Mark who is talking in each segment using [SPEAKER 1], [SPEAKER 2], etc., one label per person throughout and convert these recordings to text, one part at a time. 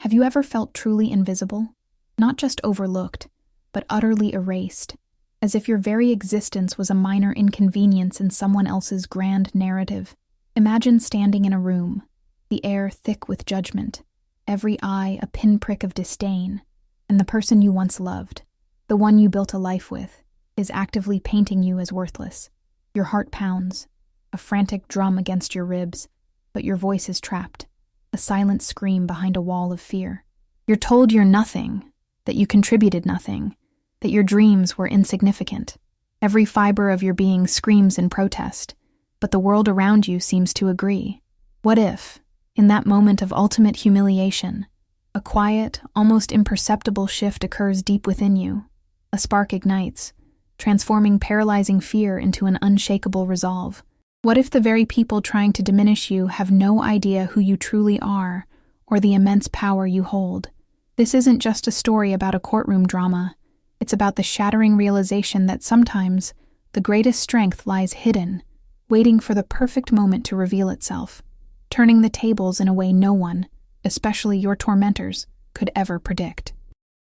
[SPEAKER 1] Have you ever felt truly invisible? Not just overlooked, but utterly erased, as if your very existence was a minor inconvenience in someone else's grand narrative. Imagine standing in a room, the air thick with judgment, every eye a pinprick of disdain, and the person you once loved, the one you built a life with, is actively painting you as worthless. Your heart pounds, a frantic drum against your ribs, but your voice is trapped, a silent scream behind a wall of fear. You're told you're nothing, that you contributed nothing, that your dreams were insignificant. Every fiber of your being screams in protest, but the world around you seems to agree. What if, in that moment of ultimate humiliation, a quiet, almost imperceptible shift occurs deep within you? A spark ignites, transforming paralyzing fear into an unshakable resolve. What if the very people trying to diminish you have no idea who you truly are or the immense power you hold? This isn't just a story about a courtroom drama. It's about the shattering realization that sometimes the greatest strength lies hidden, waiting for the perfect moment to reveal itself, turning the tables in a way no one, especially your tormentors, could ever predict.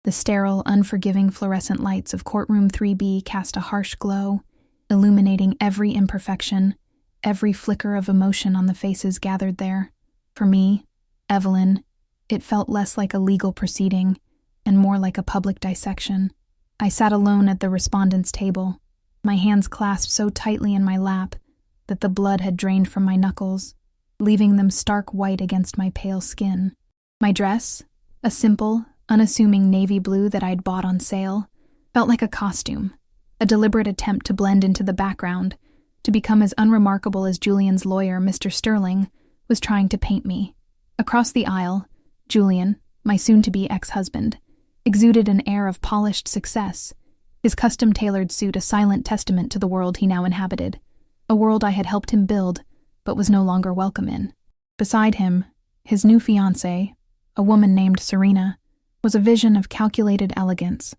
[SPEAKER 1] The sterile, unforgiving fluorescent lights of courtroom 3B cast a harsh glow, illuminating every imperfection, every flicker of emotion on the faces gathered there. For me, Evelyn, it felt less like a legal proceeding and more like a public dissection. I sat alone at the respondents' table, my hands clasped so tightly in my lap that the blood had drained from my knuckles, leaving them stark white against my pale skin. My dress, a simple, unassuming navy blue that I'd bought on sale, felt like a costume, a deliberate attempt to blend into the background, to become as unremarkable as Julian's lawyer, Mr. Sterling, was trying to paint me. Across the aisle, Julian, my soon-to-be ex-husband, exuded an air of polished success, his custom-tailored suit a silent testament to the world he now inhabited, a world I had helped him build, but was no longer welcome in. Beside him, his new fiancée, a woman named Serena, was a vision of calculated elegance,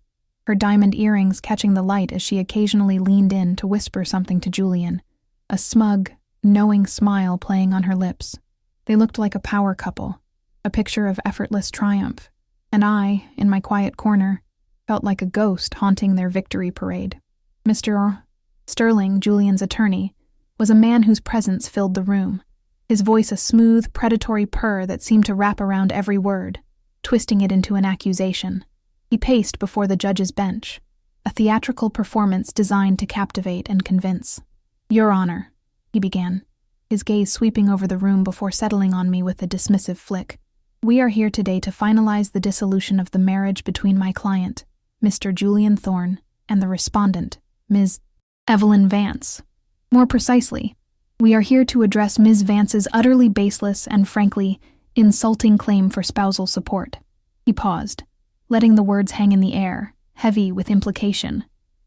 [SPEAKER 1] her diamond earrings catching the light as she occasionally leaned in to whisper something to Julian, a smug, knowing smile playing on her lips. They looked like a power couple, a picture of effortless triumph, and I, in my quiet corner, felt like a ghost haunting their victory parade. Mr. Sterling, Julian's attorney, was a man whose presence filled the room, his voice a smooth, predatory purr that seemed to wrap around every word, twisting it into an accusation. He paced before the judge's bench, a theatrical performance designed to captivate and convince. "Your Honor," he began, his gaze sweeping over the room before settling on me with a dismissive flick. "We are here today to finalize the dissolution of the marriage between my client, Mr. Julian Thorne, and the respondent, Ms. Evelyn Vance. More precisely, we are here to address Ms. Vance's utterly baseless and, frankly, insulting claim for spousal support." He paused, letting the words hang in the air, heavy with implication.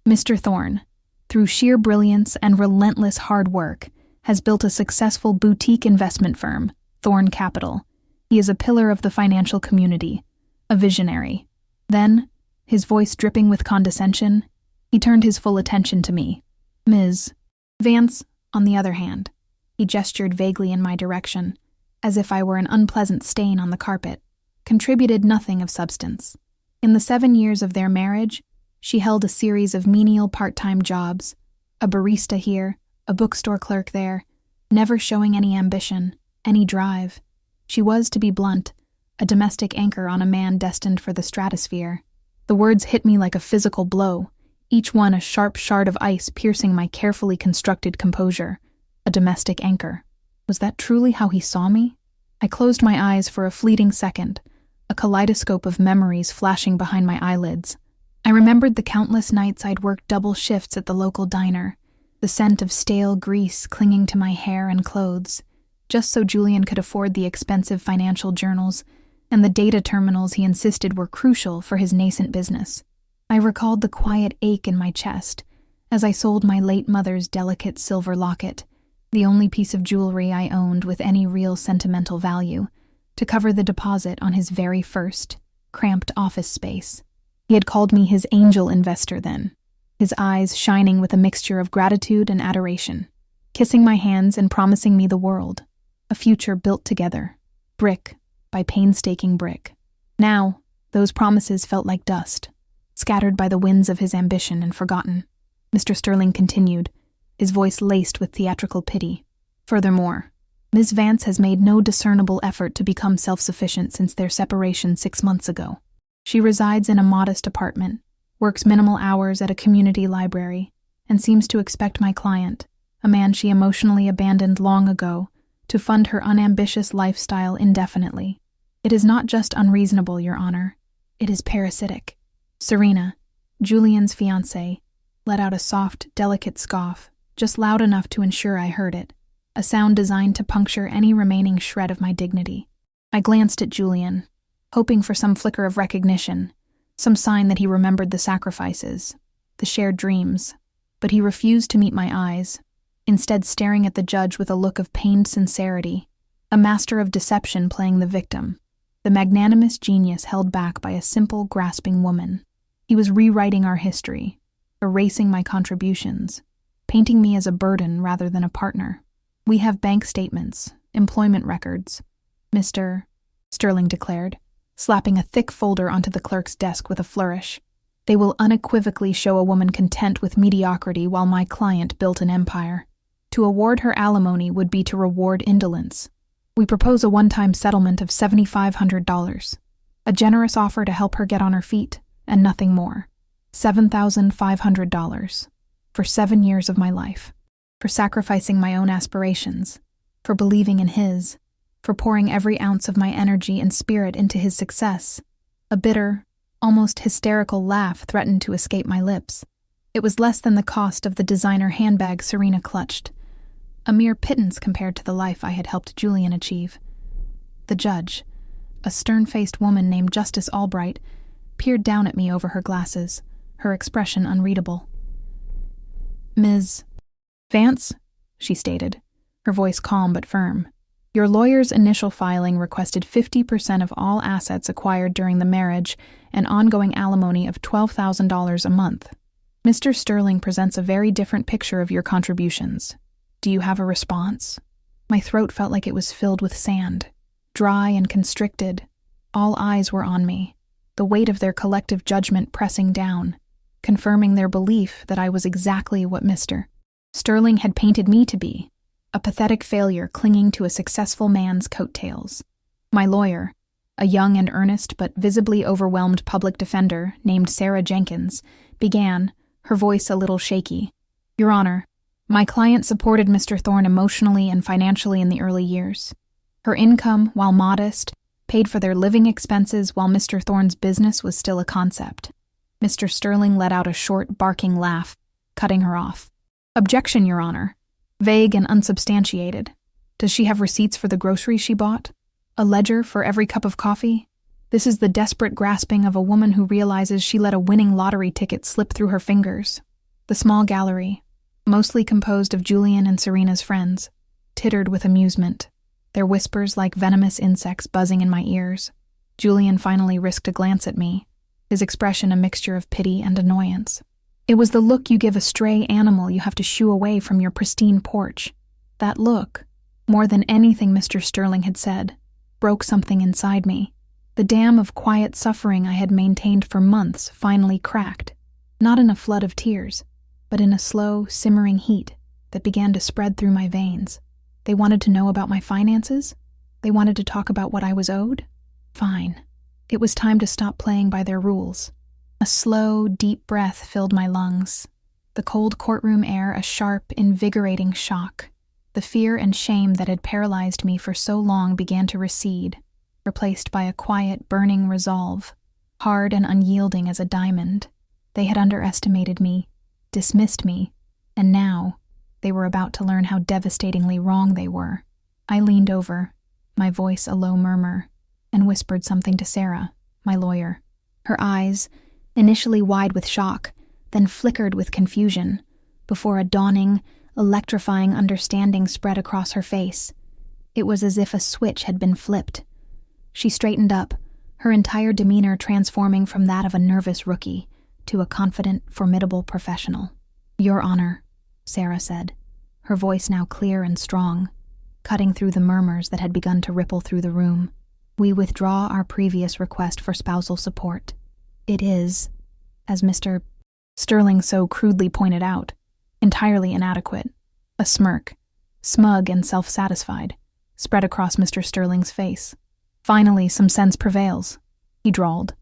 [SPEAKER 1] "Mr. Thorne, through sheer brilliance and relentless hard work, has built a successful boutique investment firm, Thorne Capital. He is a pillar of the financial community, a visionary." Then, his voice dripping with condescension, he turned his full attention to me. "Ms. Vance, on the other hand," he gestured vaguely in my direction, as if I were an unpleasant stain on the carpet, "contributed nothing of substance. In the 7 years of their marriage, she held a series of menial part-time jobs, a barista here, a bookstore clerk there, never showing any ambition, any drive. She was, to be blunt, a domestic anchor on a man destined for the stratosphere." The words hit me like a physical blow, each one a sharp shard of ice piercing my carefully constructed composure. A domestic anchor. Was that truly how he saw me? I closed my eyes for a fleeting second, a kaleidoscope of memories flashing behind my eyelids. I remembered the countless nights I'd worked double shifts at the local diner, the scent of stale grease clinging to my hair and clothes, just so Julian could afford the expensive financial journals and the data terminals he insisted were crucial for his nascent business. I recalled the quiet ache in my chest as I sold my late mother's delicate silver locket, the only piece of jewelry I owned with any real sentimental value, to cover the deposit on his very first, cramped office space. He had called me his angel investor then, his eyes shining with a mixture of gratitude and adoration, kissing my hands and promising me the world, a future built together, brick by painstaking brick. Now, those promises felt like dust, scattered by the winds of his ambition and forgotten. Mr. Sterling continued, his voice laced with theatrical pity. Furthermore, Ms. Vance has made no discernible effort to become self-sufficient since their separation 6 months ago. She resides in a modest apartment, works minimal hours at a community library, and seems to expect my client, a man she emotionally abandoned long ago, to fund her unambitious lifestyle indefinitely. It is not just unreasonable, Your Honor. It is parasitic. Serena, Julian's fiancée, let out a soft, delicate scoff, just loud enough to ensure I heard it, a sound designed to puncture any remaining shred of my dignity. I glanced at Julian, hoping for some flicker of recognition, some sign that he remembered the sacrifices, the shared dreams, but he refused to meet my eyes, instead staring at the judge with a look of pained sincerity, a master of deception playing the victim, the magnanimous genius held back by a simple, grasping woman. He was rewriting our history, erasing my contributions, painting me as a burden rather than a partner. We have bank statements, employment records, Mr. Sterling declared, slapping a thick folder onto the clerk's desk with a flourish. They will unequivocally show a woman content with mediocrity while my client built an empire. To award her alimony would be to reward indolence. We propose a one-time settlement of $7,500, a generous offer to help her get on her feet, and nothing more. $7,500 for 7 years of my life, for sacrificing my own aspirations, for believing in his, for pouring every ounce of my energy and spirit into his success. A bitter, almost hysterical laugh threatened to escape my lips. It was less than the cost of the designer handbag Serena clutched, a mere pittance compared to the life I had helped Julian achieve. The judge, a stern-faced woman named Justice Albright, peered down at me over her glasses, her expression unreadable. "Ms. Vance," she stated, her voice calm but firm. "Your lawyer's initial filing requested 50% of all assets acquired during the marriage and ongoing alimony of $12,000 a month. Mr. Sterling presents a very different picture of your contributions. Do you have a response?" My throat felt like it was filled with sand, dry and constricted. All eyes were on me, the weight of their collective judgment pressing down, confirming their belief that I was exactly what Mr. Sterling had painted me to be, a pathetic failure clinging to a successful man's coattails. My lawyer, a young and earnest but visibly overwhelmed public defender named Sarah Jenkins, began, her voice a little shaky. "Your Honor, my client supported Mr. Thorne emotionally and financially in the early years. Her income, while modest, paid for their living expenses while Mr. Thorne's business was still a concept." Mr. Sterling let out a short, barking laugh, cutting her off. "Objection, Your Honor. Vague and unsubstantiated. Does she have receipts for the groceries she bought? A ledger for every cup of coffee? This is the desperate grasping of a woman who realizes she let a winning lottery ticket slip through her fingers." The small gallery, mostly composed of Julian and Serena's friends, tittered with amusement, their whispers like venomous insects buzzing in my ears. Julian finally risked a glance at me, his expression a mixture of pity and annoyance. It was the look you give a stray animal you have to shoo away from your pristine porch. That look, more than anything Mr. Sterling had said, broke something inside me. The dam of quiet suffering I had maintained for months finally cracked, not in a flood of tears, but in a slow, simmering heat that began to spread through my veins. They wanted to know about my finances? They wanted to talk about what I was owed? Fine. It was time to stop playing by their rules. A slow, deep breath filled my lungs, the cold courtroom air a sharp, invigorating shock. The fear and shame that had paralyzed me for so long began to recede, replaced by a quiet, burning resolve, hard and unyielding as a diamond. They had underestimated me, dismissed me, and now they were about to learn how devastatingly wrong they were. I leaned over, my voice a low murmur, and whispered something to Sarah, my lawyer. Her eyes, initially wide with shock, then flickered with confusion, before a dawning, electrifying understanding spread across her face. It was as if a switch had been flipped. She straightened up, her entire demeanor transforming from that of a nervous rookie to a confident, formidable professional. "Your Honor," Sarah said, her voice now clear and strong, cutting through the murmurs that had begun to ripple through the room. We withdraw our previous request for spousal support. It is, as Mr. Sterling so crudely pointed out, entirely inadequate. A smirk, smug and self-satisfied, spread across Mr. Sterling's face. Finally, some sense prevails, he drawled,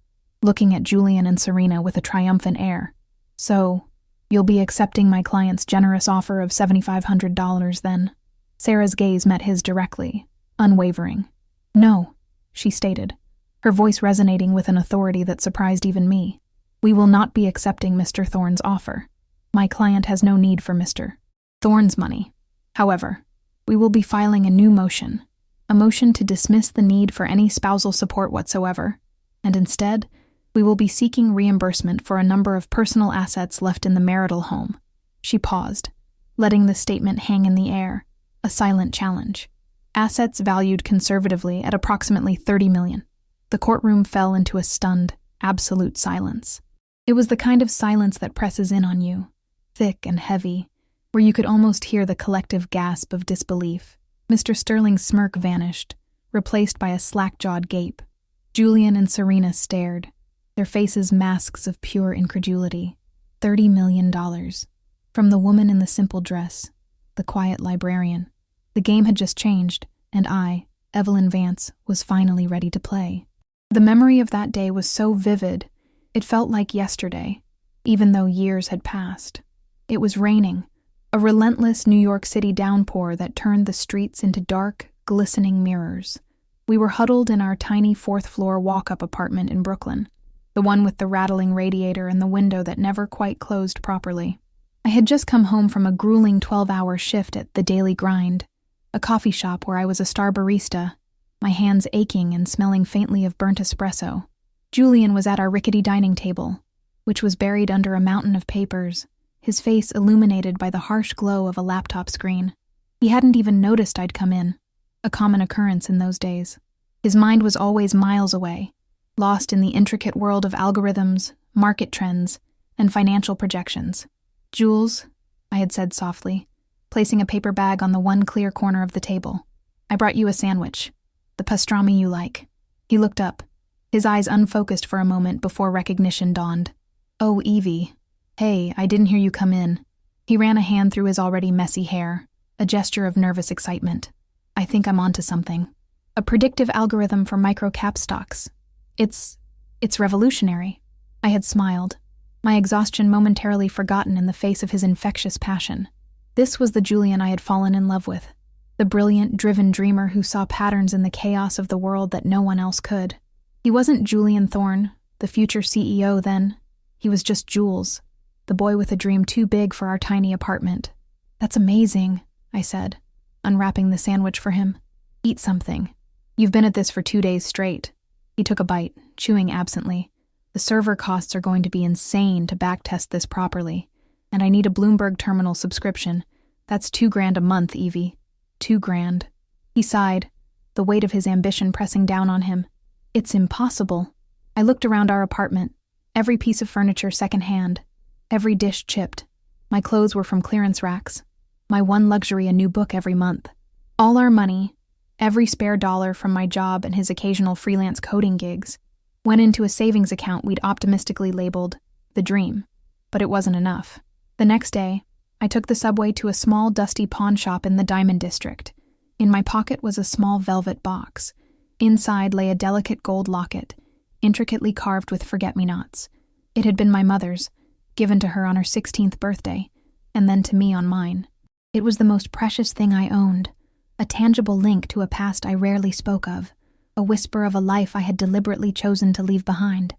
[SPEAKER 1] looking at Julian and Serena with a triumphant air. So, you'll be accepting my client's generous offer of $7,500 then? Sarah's gaze met his directly, unwavering. No, she stated, her voice resonating with an authority that surprised even me. We will not be accepting Mr. Thorne's offer. My client has no need for Mr. Thorne's money. However, we will be filing a new motion, a motion to dismiss the need for any spousal support whatsoever, and instead, we will be seeking reimbursement for a number of personal assets left in the marital home. She paused, letting the statement hang in the air, a silent challenge. Assets valued conservatively at approximately $30 million. The courtroom fell into a stunned, absolute silence. It was the kind of silence that presses in on you, thick and heavy, where you could almost hear the collective gasp of disbelief. Mr. Sterling's smirk vanished, replaced by a slack-jawed gape. Julian and Serena stared, their faces masks of pure incredulity. $30 million. From the woman in the simple dress, the quiet librarian. The game had just changed, and I, Evelyn Vance, was finally ready to play. The memory of that day was so vivid, it felt like yesterday, even though years had passed. It was raining, a relentless New York City downpour that turned the streets into dark, glistening mirrors. We were huddled in our tiny fourth-floor walk-up apartment in Brooklyn, the one with the rattling radiator and the window that never quite closed properly. I had just come home from a grueling 12-hour shift at The Daily Grind, a coffee shop where I was a star barista, my hands aching and smelling faintly of burnt espresso. Julian was at our rickety dining table, which was buried under a mountain of papers, his face illuminated by the harsh glow of a laptop screen. He hadn't even noticed I'd come in, a common occurrence in those days. His mind was always miles away, lost in the intricate world of algorithms, market trends, and financial projections. "Jules," I had said softly, placing a paper bag on the one clear corner of the table. "I brought you a sandwich, the pastrami you like." He looked up, his eyes unfocused for a moment before recognition dawned. "Oh, Evie. Hey, I didn't hear you come in." He ran a hand through his already messy hair, a gesture of nervous excitement. "I think I'm onto something. A predictive algorithm for micro-cap stocks. It's revolutionary." I had smiled, my exhaustion momentarily forgotten in the face of his infectious passion. This was the Julian I had fallen in love with, the brilliant, driven dreamer who saw patterns in the chaos of the world that no one else could. He wasn't Julian Thorne, the future CEO then. He was just Jules, the boy with a dream too big for our tiny apartment. "That's amazing," I said, unwrapping the sandwich for him. "Eat something. You've been at this for 2 days straight." He took a bite, chewing absently. "The server costs are going to be insane to backtest this properly, and I need a Bloomberg terminal subscription. That's $2,000 a month, Evie. $2,000. He sighed, the weight of his ambition pressing down on him. "It's impossible." I looked around our apartment, every piece of furniture secondhand, every dish chipped. My clothes were from clearance racks. My one luxury, a new book every month. All our money, every spare dollar from my job and his occasional freelance coding gigs, went into a savings account we'd optimistically labeled The Dream. But it wasn't enough. The next day, I took the subway to a small, dusty pawn shop in the Diamond District. In my pocket was a small velvet box. Inside lay a delicate gold locket, intricately carved with forget-me-nots. It had been my mother's, given to her on her 16th birthday, and then to me on mine. It was the most precious thing I owned, a tangible link to a past I rarely spoke of, a whisper of a life I had deliberately chosen to leave behind.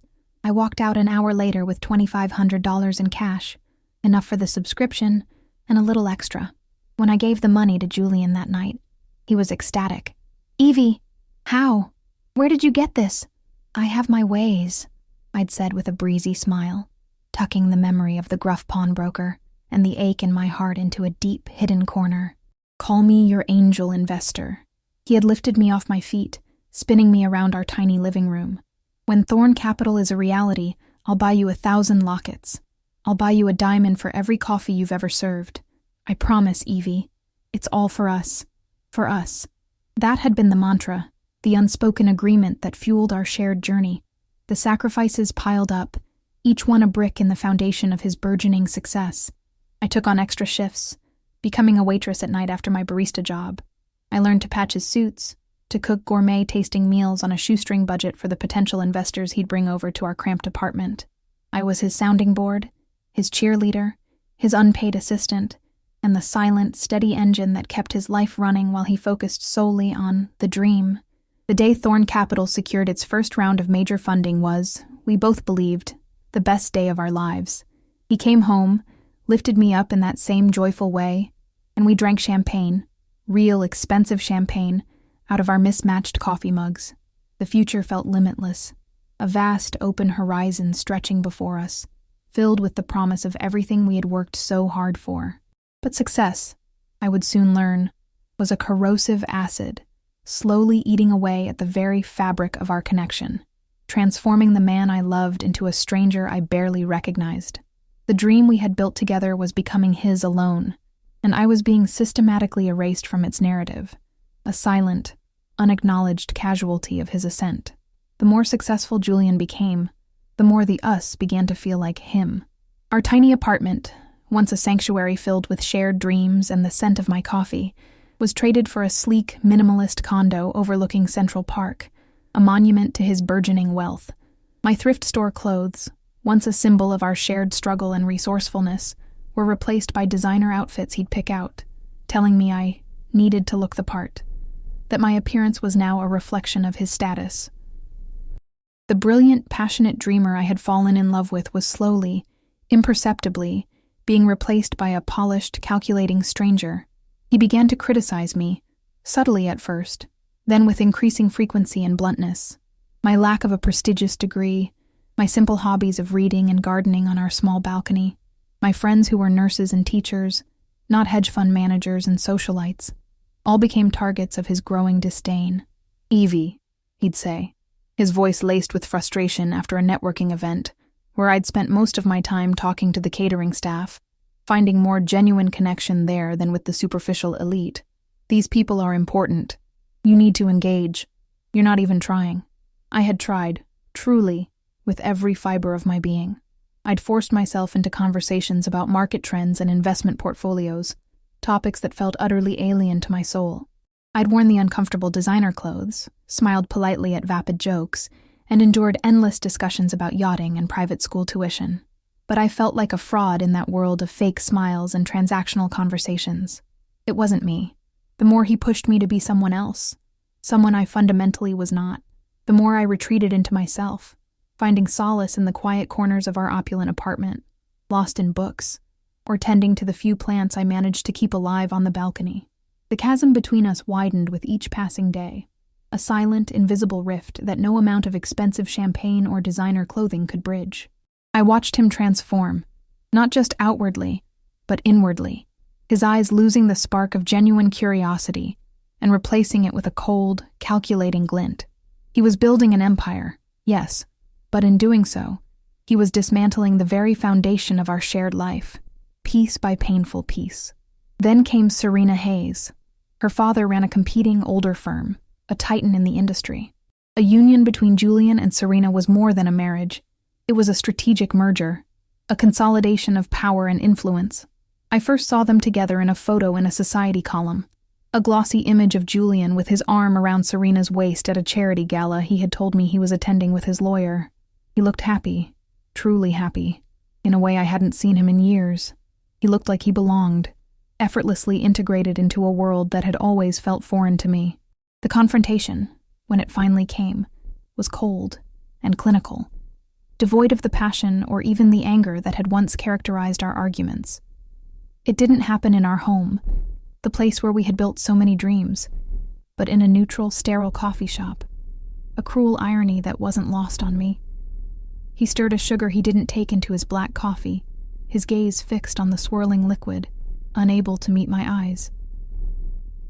[SPEAKER 1] I walked out an hour later with $2,500 in cash, enough for the subscription and a little extra. When I gave the money to Julian that night, he was ecstatic. "Evie, how? Where did you get this?" "I have my ways," I'd said with a breezy smile, tucking the memory of the gruff pawnbroker and the ache in my heart into a deep, hidden corner. "Call me your angel investor." He had lifted me off my feet, spinning me around our tiny living room. "When Thorne Capital is a reality, I'll buy you 1,000 lockets. I'll buy you a diamond for every coffee you've ever served. I promise, Evie. It's all for us. For us." That had been the mantra, the unspoken agreement that fueled our shared journey. The sacrifices piled up, each one a brick in the foundation of his burgeoning success. I took on extra shifts, becoming a waitress at night after my barista job. I learned to patch his suits, to cook gourmet-tasting meals on a shoestring budget for the potential investors he'd bring over to our cramped apartment. I was his sounding board, his cheerleader, his unpaid assistant, and the silent, steady engine that kept his life running while he focused solely on the dream. The day Thorn Capital secured its first round of major funding was, we both believed, the best day of our lives. He came home, lifted me up in that same joyful way, and we drank champagne, real expensive champagne, out of our mismatched coffee mugs. The future felt limitless, a vast open horizon stretching before us, filled with the promise of everything we had worked so hard for. But success, I would soon learn, was a corrosive acid, slowly eating away at the very fabric of our connection, transforming the man I loved into a stranger I barely recognized. The dream we had built together was becoming his alone, and I was being systematically erased from its narrative, a silent, unacknowledged casualty of his ascent. The more successful Julian became, the more the us began to feel like him. Our tiny apartment, once a sanctuary filled with shared dreams and the scent of my coffee, was traded for a sleek, minimalist condo overlooking Central Park, a monument to his burgeoning wealth. My thrift store clothes, once a symbol of our shared struggle and resourcefulness, were replaced by designer outfits he'd pick out, telling me I needed to look the part, that my appearance was now a reflection of his status. The brilliant, passionate dreamer I had fallen in love with was slowly, imperceptibly, being replaced by a polished, calculating stranger. He began to criticize me, subtly at first, then with increasing frequency and bluntness. My lack of a prestigious degree, my simple hobbies of reading and gardening on our small balcony, my friends who were nurses and teachers, not hedge fund managers and socialites, all became targets of his growing disdain. "Evie," he'd say, his voice laced with frustration after a networking event, where I'd spent most of my time talking to the catering staff, finding more genuine connection there than with the superficial elite. "These people are important. You need to engage. You're not even trying." I had tried, truly, with every fiber of my being. I'd forced myself into conversations about market trends and investment portfolios, topics that felt utterly alien to my soul. I'd worn the uncomfortable designer clothes, smiled politely at vapid jokes, and endured endless discussions about yachting and private school tuition. But I felt like a fraud in that world of fake smiles and transactional conversations. It wasn't me. The more he pushed me to be someone else, someone I fundamentally was not, the more I retreated into myself, finding solace in the quiet corners of our opulent apartment, lost in books, or tending to the few plants I managed to keep alive on the balcony. The chasm between us widened with each passing day, a silent, invisible rift that no amount of expensive champagne or designer clothing could bridge. I watched him transform, not just outwardly, but inwardly, his eyes losing the spark of genuine curiosity and replacing it with a cold, calculating glint. He was building an empire, yes, but in doing so, he was dismantling the very foundation of our shared life, piece by painful piece. Then came Serena Hayes. Her father ran a competing older firm, a titan in the industry. A union between Julian and Serena was more than a marriage. It was a strategic merger, a consolidation of power and influence. I first saw them together in a photo in a society column, a glossy image of Julian with his arm around Serena's waist at a charity gala he had told me he was attending with his lawyer. He looked happy, truly happy, in a way I hadn't seen him in years. He looked like he belonged, effortlessly integrated into a world that had always felt foreign to me. The confrontation, when it finally came, was cold and clinical, devoid of the passion or even the anger that had once characterized our arguments. It didn't happen in our home, the place where we had built so many dreams, but in a neutral, sterile coffee shop, a cruel irony that wasn't lost on me. He stirred a sugar he didn't take into his black coffee, his gaze fixed on the swirling liquid, unable to meet my eyes.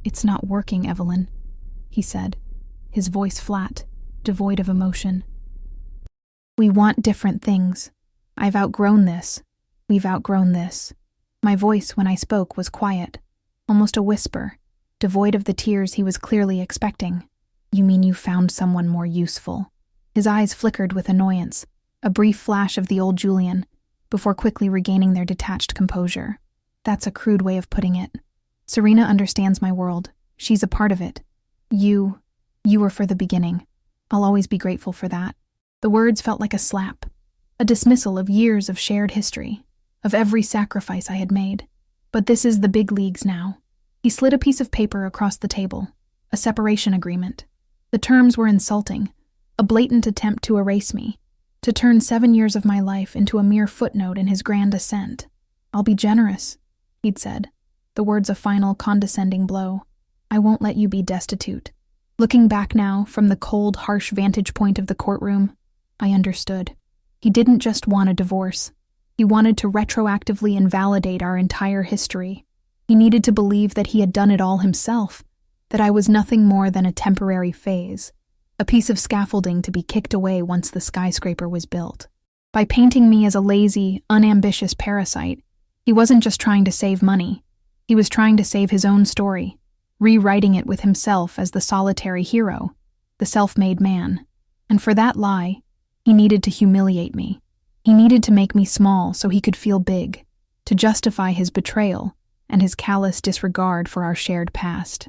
[SPEAKER 1] "It's not working, Evelyn," he said, his voice flat, devoid of emotion. "We want different things. I've outgrown this. We've outgrown this." My voice, when I spoke, was quiet, almost a whisper, devoid of the tears he was clearly expecting. You mean you found someone more useful? His eyes flickered with annoyance, a brief flash of the old Julian, before quickly regaining their detached composure. That's a crude way of putting it. Serena understands my world. She's a part of it. You were for the beginning. I'll always be grateful for that. The words felt like a slap, a dismissal of years of shared history, of every sacrifice I had made. But this is the big leagues now. He slid a piece of paper across the table, a separation agreement. The terms were insulting, a blatant attempt to erase me, to turn 7 years of my life into a mere footnote in his grand ascent. I'll be generous, he'd said, the words a final condescending blow. I won't let you be destitute. Looking back now, from the cold, harsh vantage point of the courtroom, I understood. He didn't just want a divorce. He wanted to retroactively invalidate our entire history. He needed to believe that he had done it all himself, that I was nothing more than a temporary phase, a piece of scaffolding to be kicked away once the skyscraper was built. By painting me as a lazy, unambitious parasite, he wasn't just trying to save money. He was trying to save his own story, rewriting it with himself as the solitary hero, the self-made man. And for that lie, he needed to humiliate me. He needed to make me small so he could feel big, to justify his betrayal and his callous disregard for our shared past.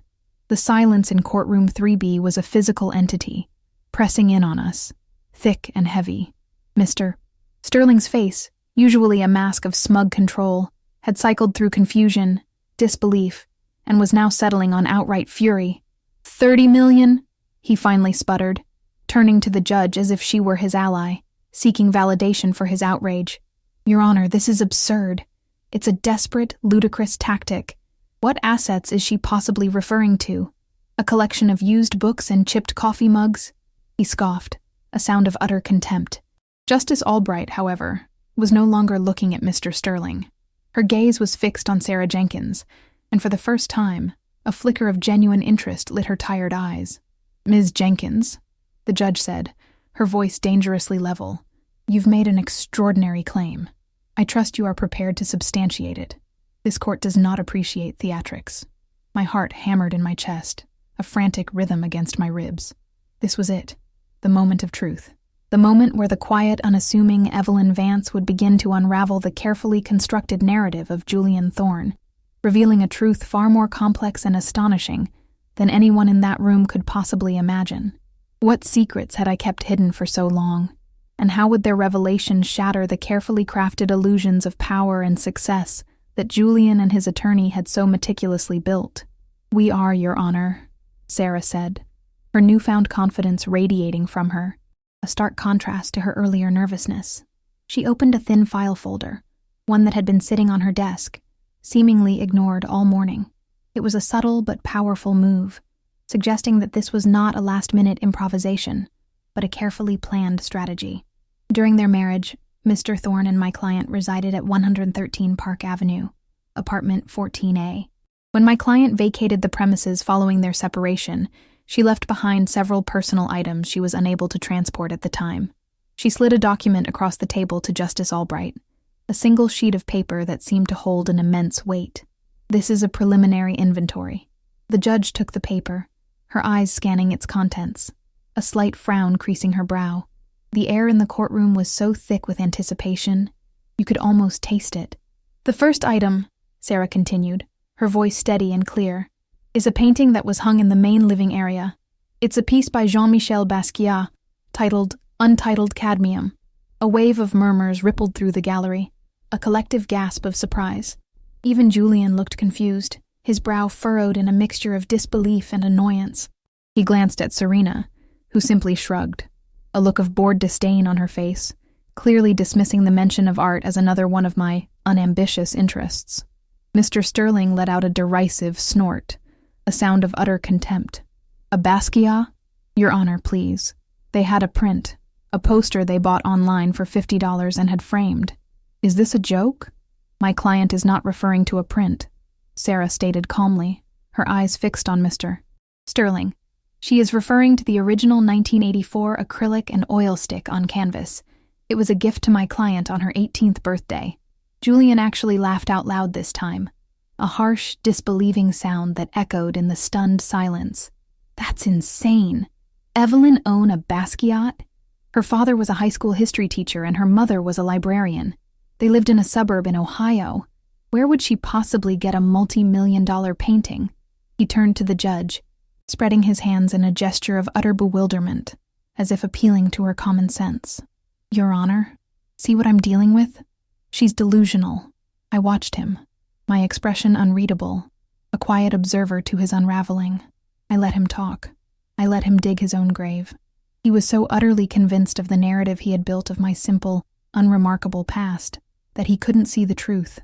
[SPEAKER 1] The silence in courtroom 3B was a physical entity, pressing in on us, thick and heavy. Mr. Sterling's face, usually a mask of smug control, had cycled through confusion, disbelief, and was now settling on outright fury. 30 million? He finally sputtered, turning to the judge as if she were his ally, seeking validation for his outrage. Your Honor, this is absurd. It's a desperate, ludicrous tactic. What assets is she possibly referring to? A collection of used books and chipped coffee mugs? He scoffed, a sound of utter contempt. Justice Albright, however, was no longer looking at Mr. Sterling. Her gaze was fixed on Sarah Jenkins, and for the first time, a flicker of genuine interest lit her tired eyes. Ms. Jenkins, the judge said, her voice dangerously level, you've made an extraordinary claim. I trust you are prepared to substantiate it. This court does not appreciate theatrics. My heart hammered in my chest, a frantic rhythm against my ribs. This was it, the moment of truth. The moment where the quiet, unassuming Evelyn Vance would begin to unravel the carefully constructed narrative of Julian Thorne, revealing a truth far more complex and astonishing than anyone in that room could possibly imagine. What secrets had I kept hidden for so long? And how would their revelation shatter the carefully crafted illusions of power and success that Julian and his attorney had so meticulously built? We are, Your Honor, Sarah said, her newfound confidence radiating from her, a stark contrast to her earlier nervousness. She opened a thin file folder, one that had been sitting on her desk, seemingly ignored all morning. It was a subtle but powerful move, suggesting that this was not a last-minute improvisation, but a carefully planned strategy. During their marriage, Mr. Thorne and my client resided at 113 Park Avenue, apartment 14A. When my client vacated the premises following their separation, she left behind several personal items she was unable to transport at the time. She slid a document across the table to Justice Albright, a single sheet of paper that seemed to hold an immense weight. This is a preliminary inventory. The judge took the paper, her eyes scanning its contents, a slight frown creasing her brow. The air in the courtroom was so thick with anticipation, you could almost taste it. The first item, Sarah continued, her voice steady and clear, is a painting that was hung in the main living area. It's a piece by Jean-Michel Basquiat, titled Untitled Cadmium. A wave of murmurs rippled through the gallery, a collective gasp of surprise. Even Julian looked confused, his brow furrowed in a mixture of disbelief and annoyance. He glanced at Serena, who simply shrugged, a look of bored disdain on her face, clearly dismissing the mention of art as another one of my unambitious interests. Mr. Sterling let out a derisive snort, a sound of utter contempt. A Basquiat? Your Honor, please. They had a print, a poster they bought online for $50 and had framed. Is this a joke? My client is not referring to a print, Sarah stated calmly, her eyes fixed on Mr. Sterling. She is referring to the original 1984 acrylic and oil stick on canvas. It was a gift to my client on her 18th birthday. Julian actually laughed out loud this time, a harsh, disbelieving sound that echoed in the stunned silence. That's insane. Evelyn own a Basquiat? Her father was a high school history teacher and her mother was a librarian. They lived in a suburb in Ohio. Where would she possibly get a multi-million-dollar painting? He turned to the judge, spreading his hands in a gesture of utter bewilderment, as if appealing to her common sense. Your Honor, see what I'm dealing with? She's delusional. I watched him, my expression unreadable, a quiet observer to his unraveling. I let him talk. I let him dig his own grave. He was so utterly convinced of the narrative he had built of my simple, unremarkable past that he couldn't see the truth,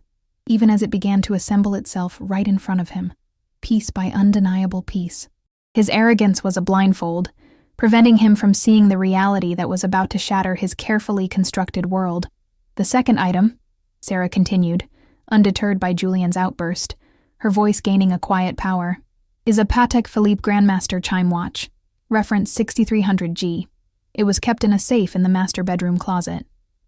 [SPEAKER 1] even as it began to assemble itself right in front of him, piece by undeniable piece. His arrogance was a blindfold, preventing him from seeing the reality that was about to shatter his carefully constructed world. The second item, Sarah continued, undeterred by Julian's outburst, her voice gaining a quiet power, is a Patek Philippe Grandmaster chime watch, reference 6300G. It was kept in a safe in the master bedroom closet.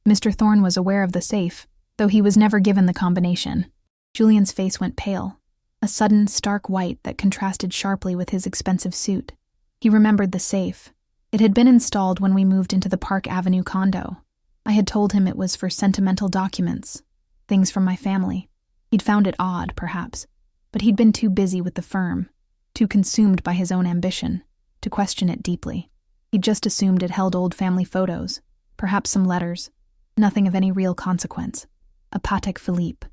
[SPEAKER 1] Mr. Thorne was aware of the safe, though he was never given the combination. Julian's face went pale, a sudden, stark white that contrasted sharply with his expensive suit. He remembered the safe. It had been installed when we moved into the Park Avenue condo. I had told him it was for sentimental documents, things from my family. He'd found it odd, perhaps, but he'd been too busy with the firm, too consumed by his own ambition, to question it deeply. He'd just assumed it held old family photos, perhaps some letters, nothing of any real consequence. A Patek Philippe,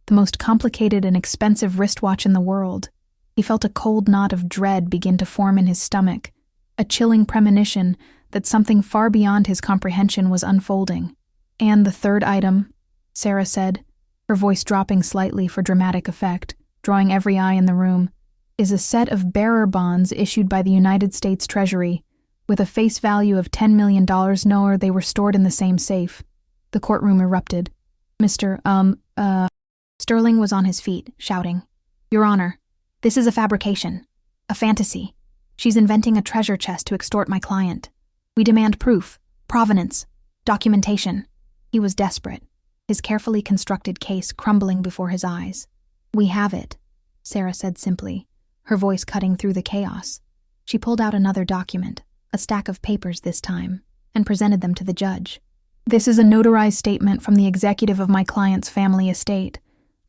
[SPEAKER 1] the most complicated and expensive wristwatch in the world. He felt a cold knot of dread begin to form in his stomach, a chilling premonition that something far beyond his comprehension was unfolding. And the third item, Sarah said, her voice dropping slightly for dramatic effect, drawing every eye in the room, is a set of bearer bonds issued by the United States Treasury, with a face value of $10 million, nor they were stored in the same safe. The courtroom erupted. Sterling was on his feet, shouting, Your Honor, this is a fabrication, a fantasy. She's inventing a treasure chest to extort my client. We demand proof, provenance, documentation. He was desperate, his carefully constructed case crumbling before his eyes. We have it, Sarah said simply, her voice cutting through the chaos. She pulled out another document, a stack of papers this time, and presented them to the judge. This is a notarized statement from the executive of my client's family estate,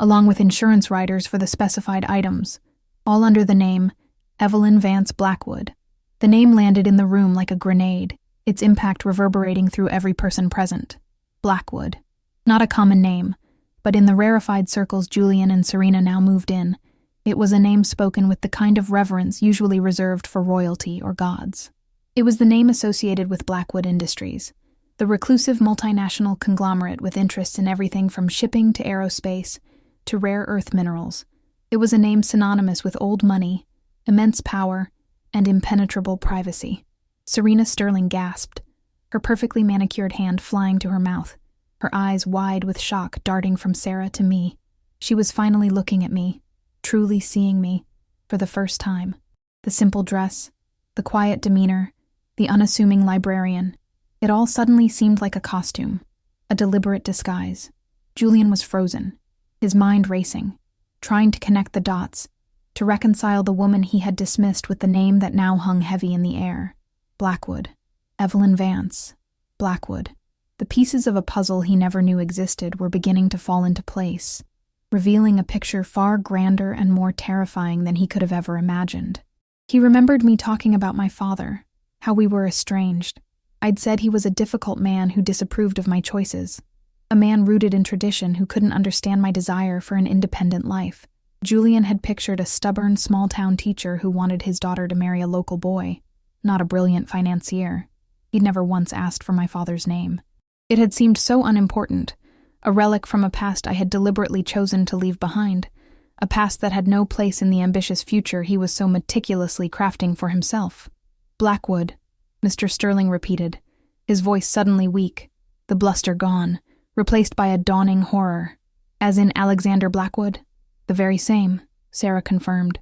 [SPEAKER 1] along with insurance riders for the specified items, all under the name Evelyn Vance Blackwood. The name landed in the room like a grenade, its impact reverberating through every person present. Blackwood. Not a common name, but in the rarefied circles Julian and Serena now moved in, it was a name spoken with the kind of reverence usually reserved for royalty or gods. It was the name associated with Blackwood Industries, the reclusive multinational conglomerate with interests in everything from shipping to aerospace to rare earth minerals. It was a name synonymous with old money, immense power, and impenetrable privacy. Serena Sterling gasped, her perfectly manicured hand flying to her mouth, her eyes wide with shock darting from Sarah to me. She was finally looking at me, truly seeing me, for the first time. The simple dress, the quiet demeanor, the unassuming librarian, it all suddenly seemed like a costume, a deliberate disguise. Julian was frozen, his mind racing, trying to connect the dots, to reconcile the woman he had dismissed with the name that now hung heavy in the air. Blackwood. Evelyn Vance. Blackwood. The pieces of a puzzle he never knew existed were beginning to fall into place, revealing a picture far grander and more terrifying than he could have ever imagined. He remembered me talking about my father, how we were estranged. I'd said he was a difficult man who disapproved of my choices, a man rooted in tradition who couldn't understand my desire for an independent life. Julian had pictured a stubborn small-town teacher who wanted his daughter to marry a local boy, not a brilliant financier. He'd never once asked for my father's name. It had seemed so unimportant, a relic from a past I had deliberately chosen to leave behind, a past that had no place in the ambitious future he was so meticulously crafting for himself. Blackwood, Mr. Sterling repeated, his voice suddenly weak, the bluster gone, replaced by a dawning horror. As in Alexander Blackwood? The very same, Sarah confirmed,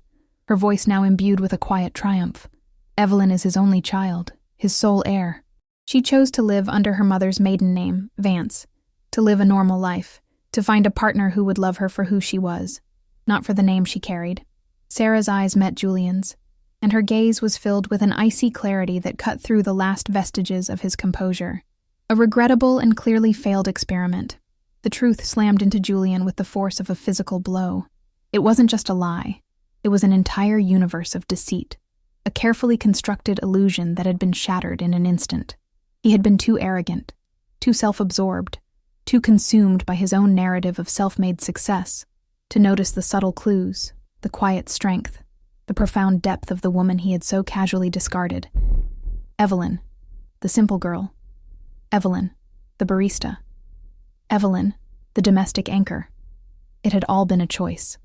[SPEAKER 1] her voice now imbued with a quiet triumph. Evelyn is his only child, his sole heir. She chose to live under her mother's maiden name, Vance, to live a normal life, to find a partner who would love her for who she was, not for the name she carried. Sarah's eyes met Julian's, and her gaze was filled with an icy clarity that cut through the last vestiges of his composure. A regrettable and clearly failed experiment. The truth slammed into Julian with the force of a physical blow. It wasn't just a lie. It was an entire universe of deceit, a carefully constructed illusion that had been shattered in an instant. He had been too arrogant, too self-absorbed, too consumed by his own narrative of self-made success, to notice the subtle clues, the quiet strength, the profound depth of the woman he had so casually discarded. Evelyn, the simple girl. Evelyn, the barista. Evelyn, the domestic anchor. It had all been a choice.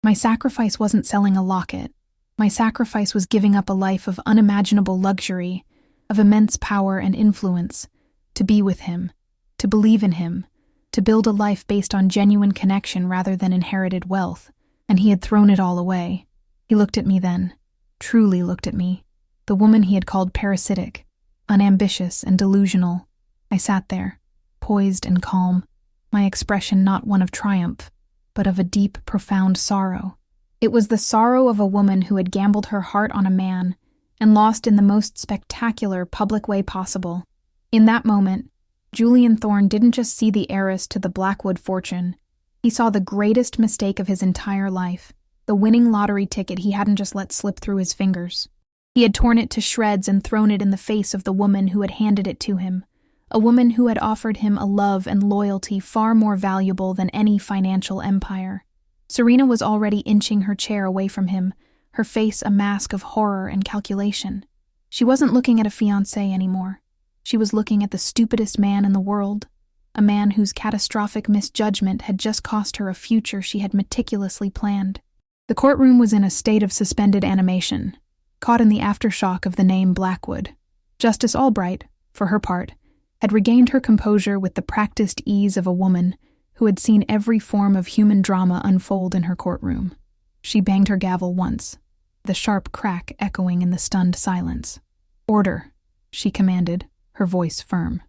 [SPEAKER 1] My sacrifice wasn't selling a locket. My sacrifice was giving up a life of unimaginable luxury, of immense power and influence, to be with him, to believe in him, to build a life based on genuine connection rather than inherited wealth, and he had thrown it all away. He looked at me then, truly looked at me, the woman he had called parasitic, unambitious and delusional. I sat there, poised and calm, my expression not one of triumph, but of a deep, profound sorrow. It was the sorrow of a woman who had gambled her heart on a man and lost in the most spectacular public way possible. In that moment, Julian Thorne didn't just see the heiress to the Blackwood fortune. He saw the greatest mistake of his entire life, the winning lottery ticket he hadn't just let slip through his fingers. He had torn it to shreds and thrown it in the face of the woman who had handed it to him, a woman who had offered him a love and loyalty far more valuable than any financial empire. Serena was already inching her chair away from him, her face a mask of horror and calculation. She wasn't looking at a fiancé anymore. She was looking at the stupidest man in the world, a man whose catastrophic misjudgment had just cost her a future she had meticulously planned. The courtroom was in a state of suspended animation, caught in the aftershock of the name Blackwood. Justice Albright, for her part, had regained her composure with the practiced ease of a woman who had seen every form of human drama unfold in her courtroom. She banged her gavel once, the sharp crack echoing in the stunned silence. "Order," she commanded, her voice firm.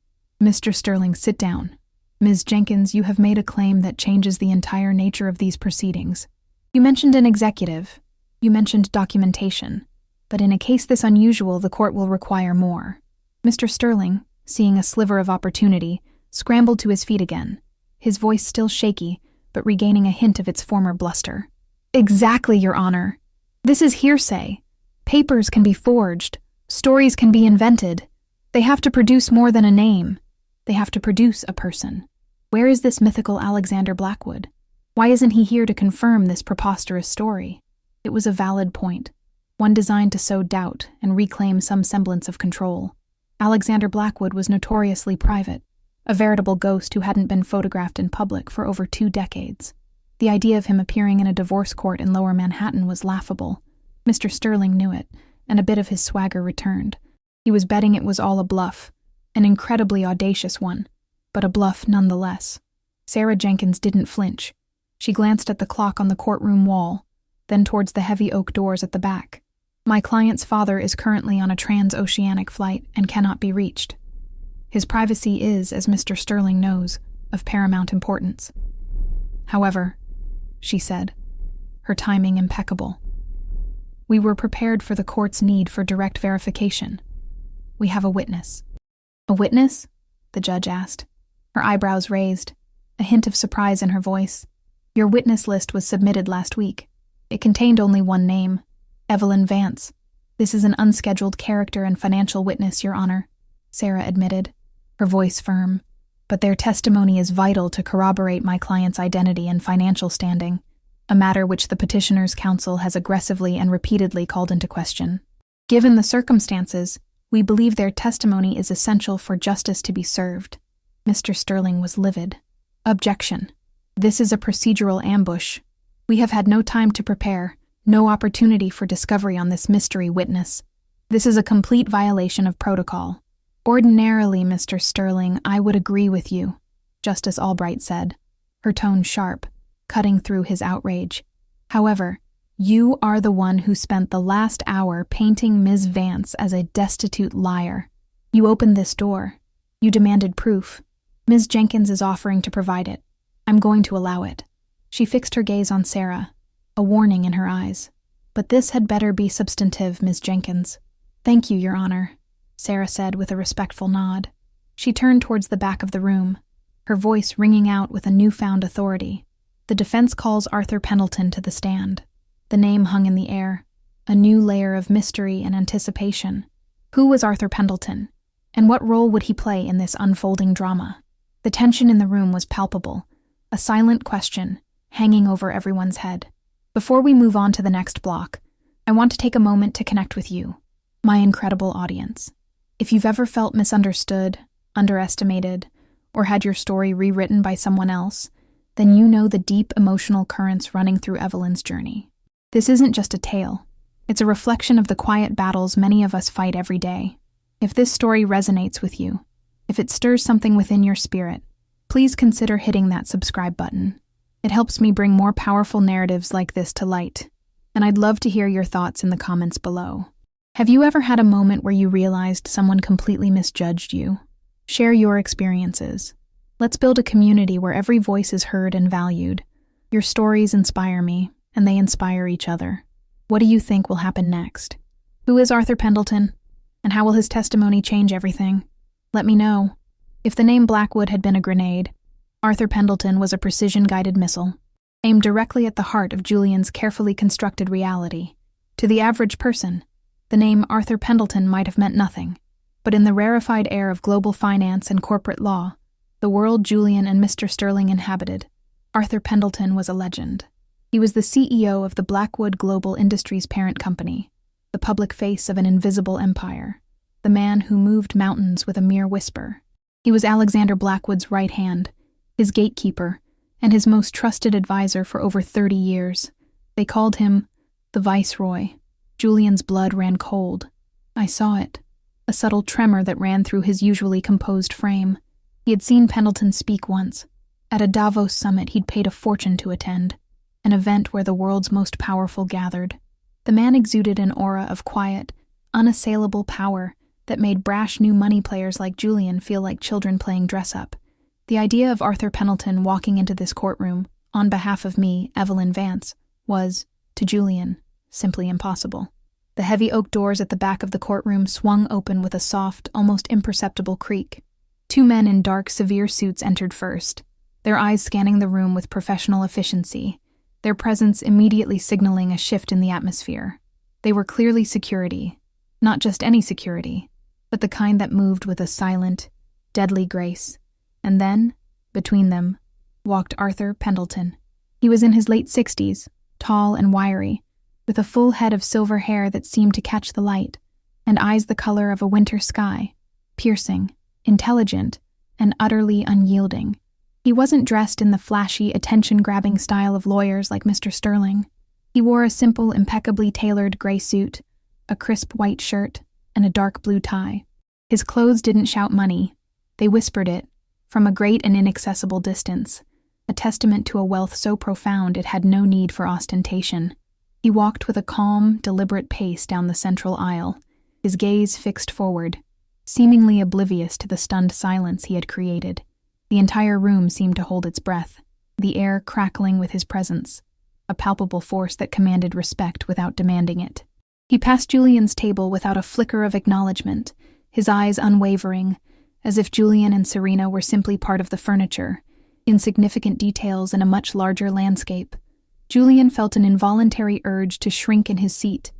[SPEAKER 1] "Mr. Sterling, sit down. Ms. Jenkins, you have made a claim that changes the entire nature of these proceedings. You mentioned an executive. You mentioned documentation. But in a case this unusual, the court will require more." Mr. Sterling, seeing a sliver of opportunity, scrambled to his feet again, his voice still shaky, but regaining a hint of its former bluster. "Exactly, Your Honor. This is hearsay. Papers can be forged. Stories can be invented. They have to produce more than a name. They have to produce a person. Where is this mythical Alexander Blackwood? Why isn't he here to confirm this preposterous story?" It was a valid point, one designed to sow doubt and reclaim some semblance of control. Alexander Blackwood was notoriously private, a veritable ghost who hadn't been photographed in public for over 2 decades. The idea of him appearing in a divorce court in Lower Manhattan was laughable. Mr. Sterling knew it, and a bit of his swagger returned. He was betting it was all a bluff, an incredibly audacious one, but a bluff nonetheless. Sarah Jenkins didn't flinch. She glanced at the clock on the courtroom wall, then towards the heavy oak doors at the back. "My client's father is currently on a transoceanic flight and cannot be reached. His privacy is, as Mr. Sterling knows, of paramount importance. However," she said, her timing impeccable, "we were prepared for the court's need for direct verification. We have a witness." "A witness?" the judge asked, her eyebrows raised, a hint of surprise in her voice. "Your witness list was submitted last week. It contained only one name, Evelyn Vance. This is an unscheduled character and financial witness, Your Honor," Sarah admitted, her voice firm. "But their testimony is vital to corroborate my client's identity and financial standing, a matter which the petitioner's counsel has aggressively and repeatedly called into question. Given the circumstances, we believe their testimony is essential for justice to be served." Mr. Sterling was livid. "Objection. This is a procedural ambush. We have had no time to prepare, no opportunity for discovery on this mystery witness. This is a complete violation of protocol." "Ordinarily, Mr. Sterling, I would agree with you," Justice Albright said, her tone sharp, cutting through his outrage. "However, you are the one who spent the last hour painting Ms. Vance as a destitute liar. You opened this door. You demanded proof. Ms. Jenkins is offering to provide it. I'm going to allow it." She fixed her gaze on Sarah, a warning in her eyes. But this had better be substantive, Ms. Jenkins. Thank you, Your Honor, Sarah said with a respectful nod. She turned towards the back of the room, her voice ringing out with a newfound authority. The defense calls Arthur Pendleton to the stand. The name hung in the air, a new layer of mystery and anticipation. Who was Arthur Pendleton, and what role would he play in this unfolding drama? The tension in the room was palpable, a silent question hanging over everyone's head. Before we move on to the next block, I want to take a moment to connect with you, my incredible audience. If you've ever felt misunderstood, underestimated, or had your story rewritten by someone else, then you know the deep emotional currents running through Evelyn's journey. This isn't just a tale. It's a reflection of the quiet battles many of us fight every day. If this story resonates with you, if it stirs something within your spirit, please consider hitting that subscribe button. It helps me bring more powerful narratives like this to light, and I'd love to hear your thoughts in the comments below. Have you ever had a moment where you realized someone completely misjudged you? Share your experiences. Let's build a community where every voice is heard and valued. Your stories inspire me, and they inspire each other. What do you think will happen next? Who is Arthur Pendleton? And how will his testimony change everything? Let me know. If the name Blackwood had been a grenade, Arthur Pendleton was a precision-guided missile, aimed directly at the heart of Julian's carefully constructed reality. To the average person, the name Arthur Pendleton might have meant nothing, but in the rarefied air of global finance and corporate law, the world Julian and Mr. Sterling inhabited, Arthur Pendleton was a legend. He was the CEO of the Blackwood Global Industries parent company, the public face of an invisible empire, the man who moved mountains with a mere whisper. He was Alexander Blackwood's right hand, his gatekeeper, and his most trusted advisor for over 30 years. They called him the Viceroy. Julian's blood ran cold. I saw it, a subtle tremor that ran through his usually composed frame. He had seen Pendleton speak once. At a Davos summit he'd paid a fortune to attend, an event where the world's most powerful gathered. The man exuded an aura of quiet, unassailable power that made brash new money players like Julian feel like children playing dress-up. The idea of Arthur Pendleton walking into this courtroom, on behalf of me, Evelyn Vance, was, to Julian, simply impossible. The heavy oak doors at the back of the courtroom swung open with a soft, almost imperceptible creak. Two men in dark, severe suits entered first, their eyes scanning the room with professional efficiency, their presence immediately signaling a shift in the atmosphere. They were clearly security, not just any security, but the kind that moved with a silent, deadly grace. And then, between them, walked Arthur Pendleton. He was in his late 60s, tall and wiry, with a full head of silver hair that seemed to catch the light, and eyes the color of a winter sky, piercing, intelligent, and utterly unyielding. He wasn't dressed in the flashy, attention-grabbing style of lawyers like Mr. Sterling. He wore a simple, impeccably tailored gray suit, a crisp white shirt, and a dark blue tie. His clothes didn't shout money. They whispered it, from a great and inaccessible distance, a testament to a wealth so profound it had no need for ostentation. He walked with a calm, deliberate pace down the central aisle, his gaze fixed forward, seemingly oblivious to the stunned silence he had created. The entire room seemed to hold its breath, the air crackling with his presence, a palpable force that commanded respect without demanding it. He passed Julian's table without a flicker of acknowledgement, his eyes unwavering, as if Julian and Serena were simply part of the furniture, insignificant details in a much larger landscape. Julian felt an involuntary urge to shrink in his seat,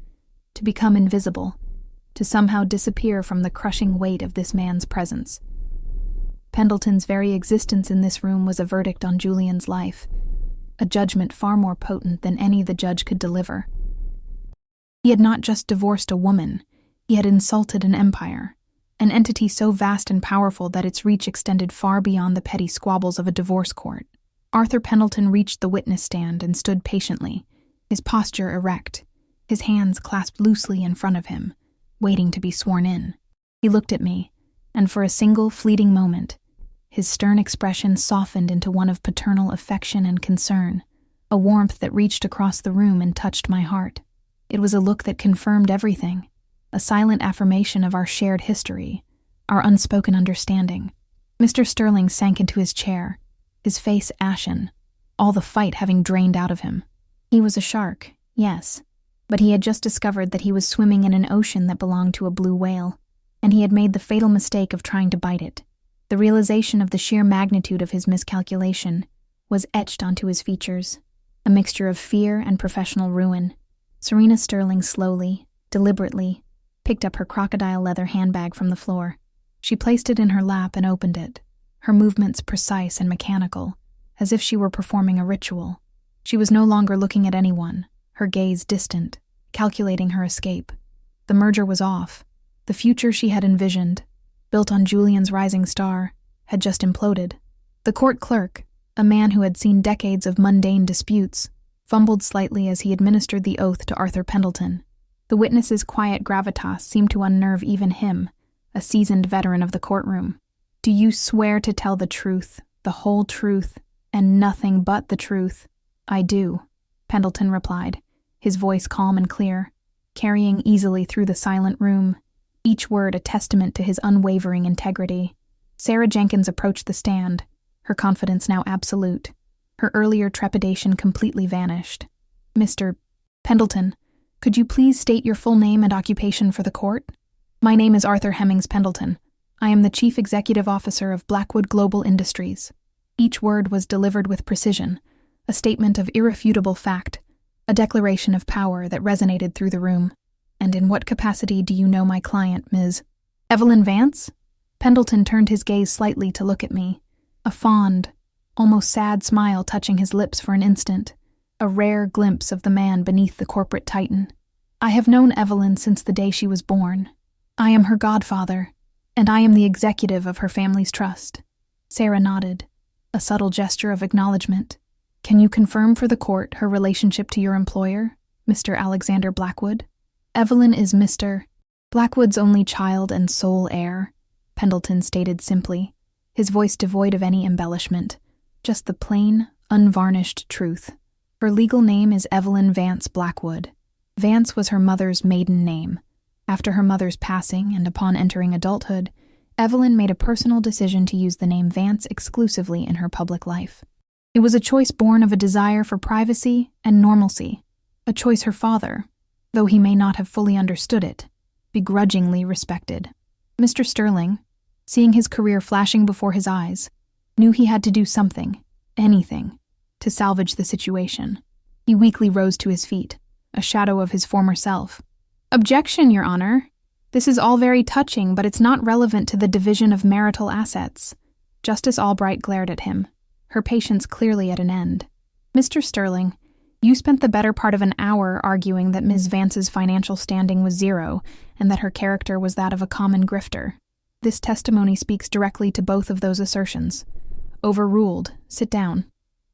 [SPEAKER 1] to become invisible, to somehow disappear from the crushing weight of this man's presence. Pendleton's very existence in this room was a verdict on Julian's life, a judgment far more potent than any the judge could deliver. He had not just divorced a woman, he had insulted an empire, an entity so vast and powerful that its reach extended far beyond the petty squabbles of a divorce court. Arthur Pendleton reached the witness stand and stood patiently, his posture erect, his hands clasped loosely in front of him, waiting to be sworn in. He looked at me, and for a single fleeting moment, his stern expression softened into one of paternal affection and concern, a warmth that reached across the room and touched my heart. It was a look that confirmed everything, a silent affirmation of our shared history, our unspoken understanding. Mr. Sterling sank into his chair, his face ashen, all the fight having drained out of him. He was a shark, yes, But he had just discovered that he was swimming in an ocean that belonged to a blue whale, and he had made the fatal mistake of trying to bite it. The realization of the sheer magnitude of his miscalculation was etched onto his features, a mixture of fear and professional ruin. Serena Sterling slowly, deliberately, picked up her crocodile leather handbag from the floor. She placed it in her lap and opened it, her movements precise and mechanical, as if she were performing a ritual. She was no longer looking at anyone, her gaze distant, calculating her escape. The merger was off. The future she had envisioned, built on Julian's rising star, had just imploded. The court clerk, a man who had seen decades of mundane disputes, fumbled slightly as he administered the oath to Arthur Pendleton. The witness's quiet gravitas seemed to unnerve even him, a seasoned veteran of the courtroom. "Do you swear to tell the truth, the whole truth, and nothing but the truth?" "I do," Pendleton replied, his voice calm and clear, carrying easily through the silent room, each word a testament to his unwavering integrity. Sarah Jenkins approached the stand, her confidence now absolute. Her earlier trepidation completely vanished. "Mr. Pendleton, could you please state your full name and occupation for the court?" "My name is Arthur Hemmings Pendleton. I am the Chief Executive Officer of Blackwood Global Industries." Each word was delivered with precision, a statement of irrefutable fact, a declaration of power that resonated through the room. "And in what capacity do you know my client, Ms. Evelyn Vance?" Pendleton turned his gaze slightly to look at me, a fond, almost sad smile touching his lips for an instant, a rare glimpse of the man beneath the corporate titan. "I have known Evelyn since the day she was born. I am her godfather, and I am the executive of her family's trust." Sarah nodded, a subtle gesture of acknowledgement. "Can you confirm for the court her relationship to your employer, Mr. Alexander Blackwood?" "Evelyn is Mr. Blackwood's only child and sole heir," Pendleton stated simply, his voice devoid of any embellishment, just the plain, unvarnished truth. "Her legal name is Evelyn Vance Blackwood. Vance was her mother's maiden name. After her mother's passing and upon entering adulthood, Evelyn made a personal decision to use the name Vance exclusively in her public life. It was a choice born of a desire for privacy and normalcy, a choice her father, though he may not have fully understood it, begrudgingly respected. Mr. Sterling, seeing his career flashing before his eyes, knew he had to do something, anything, to salvage the situation. He weakly rose to his feet, a shadow of his former self. "Objection, Your Honor. This is all very touching, but it's not relevant to the division of marital assets." Justice Albright glared at him, her patience clearly at an end. "Mr. Sterling, you spent the better part of an hour arguing that Ms. Vance's financial standing was zero and that her character was that of a common grifter. This testimony speaks directly to both of those assertions. Overruled. Sit down."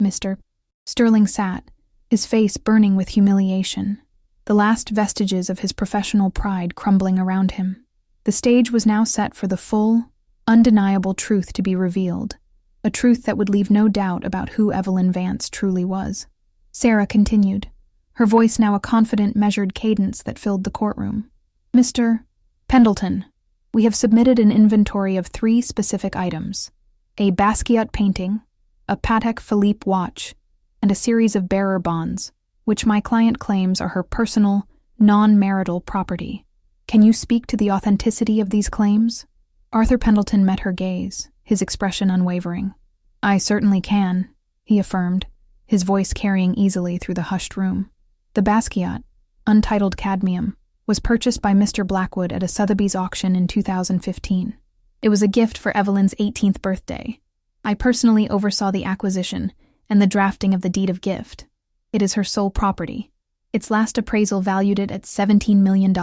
[SPEAKER 1] Mr. Sterling sat, his face burning with humiliation, the last vestiges of his professional pride crumbling around him. The stage was now set for the full, undeniable truth to be revealed, a truth that would leave no doubt about who Evelyn Vance truly was. Sarah continued, her voice now a confident, measured cadence that filled the courtroom. "Mr. Pendleton, we have submitted an inventory of 3 specific items: a Basquiat painting, a Patek Philippe watch, and a series of bearer bonds, which my client claims are her personal, non-marital property. Can you speak to the authenticity of these claims?" Arthur Pendleton met her gaze, his expression unwavering. "I certainly can," he affirmed, his voice carrying easily through the hushed room. "The Basquiat, untitled cadmium, was purchased by Mr. Blackwood at a Sotheby's auction in 2015. It was a gift for Evelyn's 18th birthday. I personally oversaw the acquisition and the drafting of the deed of gift. It is her sole property. Its last appraisal valued it at $17 million.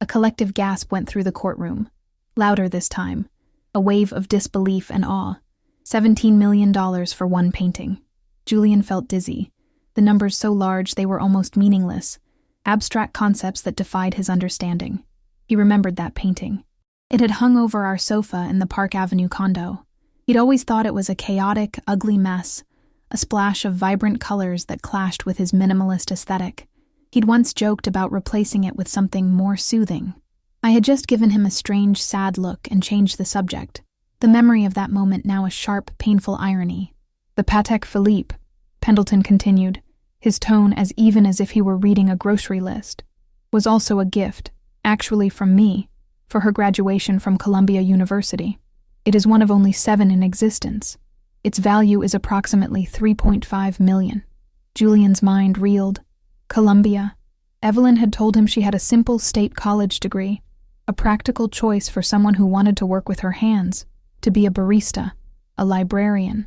[SPEAKER 1] A collective gasp went through the courtroom. Louder this time. A wave of disbelief and awe. $17 million for one painting. Julian felt dizzy. The numbers so large they were almost meaningless. Abstract concepts that defied his understanding. He remembered that painting. It had hung over our sofa in the Park Avenue condo. He'd always thought it was a chaotic, ugly mess, a splash of vibrant colors that clashed with his minimalist aesthetic. He'd once joked about replacing it with something more soothing. I had just given him a strange, sad look and changed the subject, the memory of that moment now a sharp, painful irony. "The Patek Philippe," Pendleton continued, his tone as even as if he were reading a grocery list, was also a gift, actually from me, for her graduation from Columbia University. It is one of only 7 in existence. Its value is approximately $3.5 million. Julian's mind reeled. Columbia. Evelyn had told him she had a simple state college degree, a practical choice for someone who wanted to work with her hands, to be a barista, a librarian.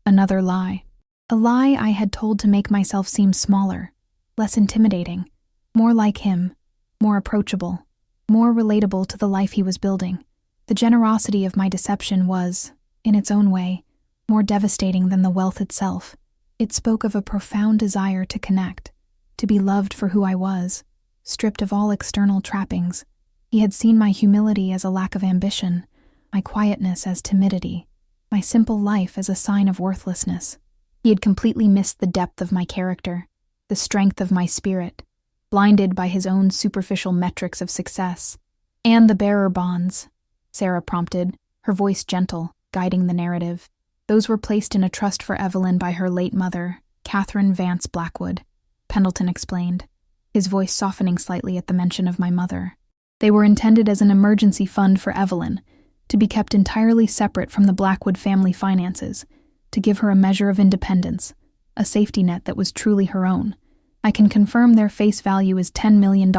[SPEAKER 1] Another lie. A lie I had told to make myself seem smaller, less intimidating, more like him, more approachable, more relatable to the life he was building. The generosity of my deception was, in its own way, more devastating than the wealth itself. It spoke of a profound desire to connect, to be loved for who I was, stripped of all external trappings. He had seen my humility as a lack of ambition, my quietness as timidity, my simple life as a sign of worthlessness. He had completely missed the depth of my character, the strength of my spirit, blinded by his own superficial metrics of success. "And the bearer bonds," Sarah prompted, her voice gentle, guiding the narrative. "Those were placed in a trust for Evelyn by her late mother, Catherine Vance Blackwood," Pendleton explained, his voice softening slightly at the mention of my mother. "They were intended as an emergency fund for Evelyn, to be kept entirely separate from the Blackwood family finances, to give her a measure of independence, a safety net that was truly her own. I can confirm their face value is $10 million.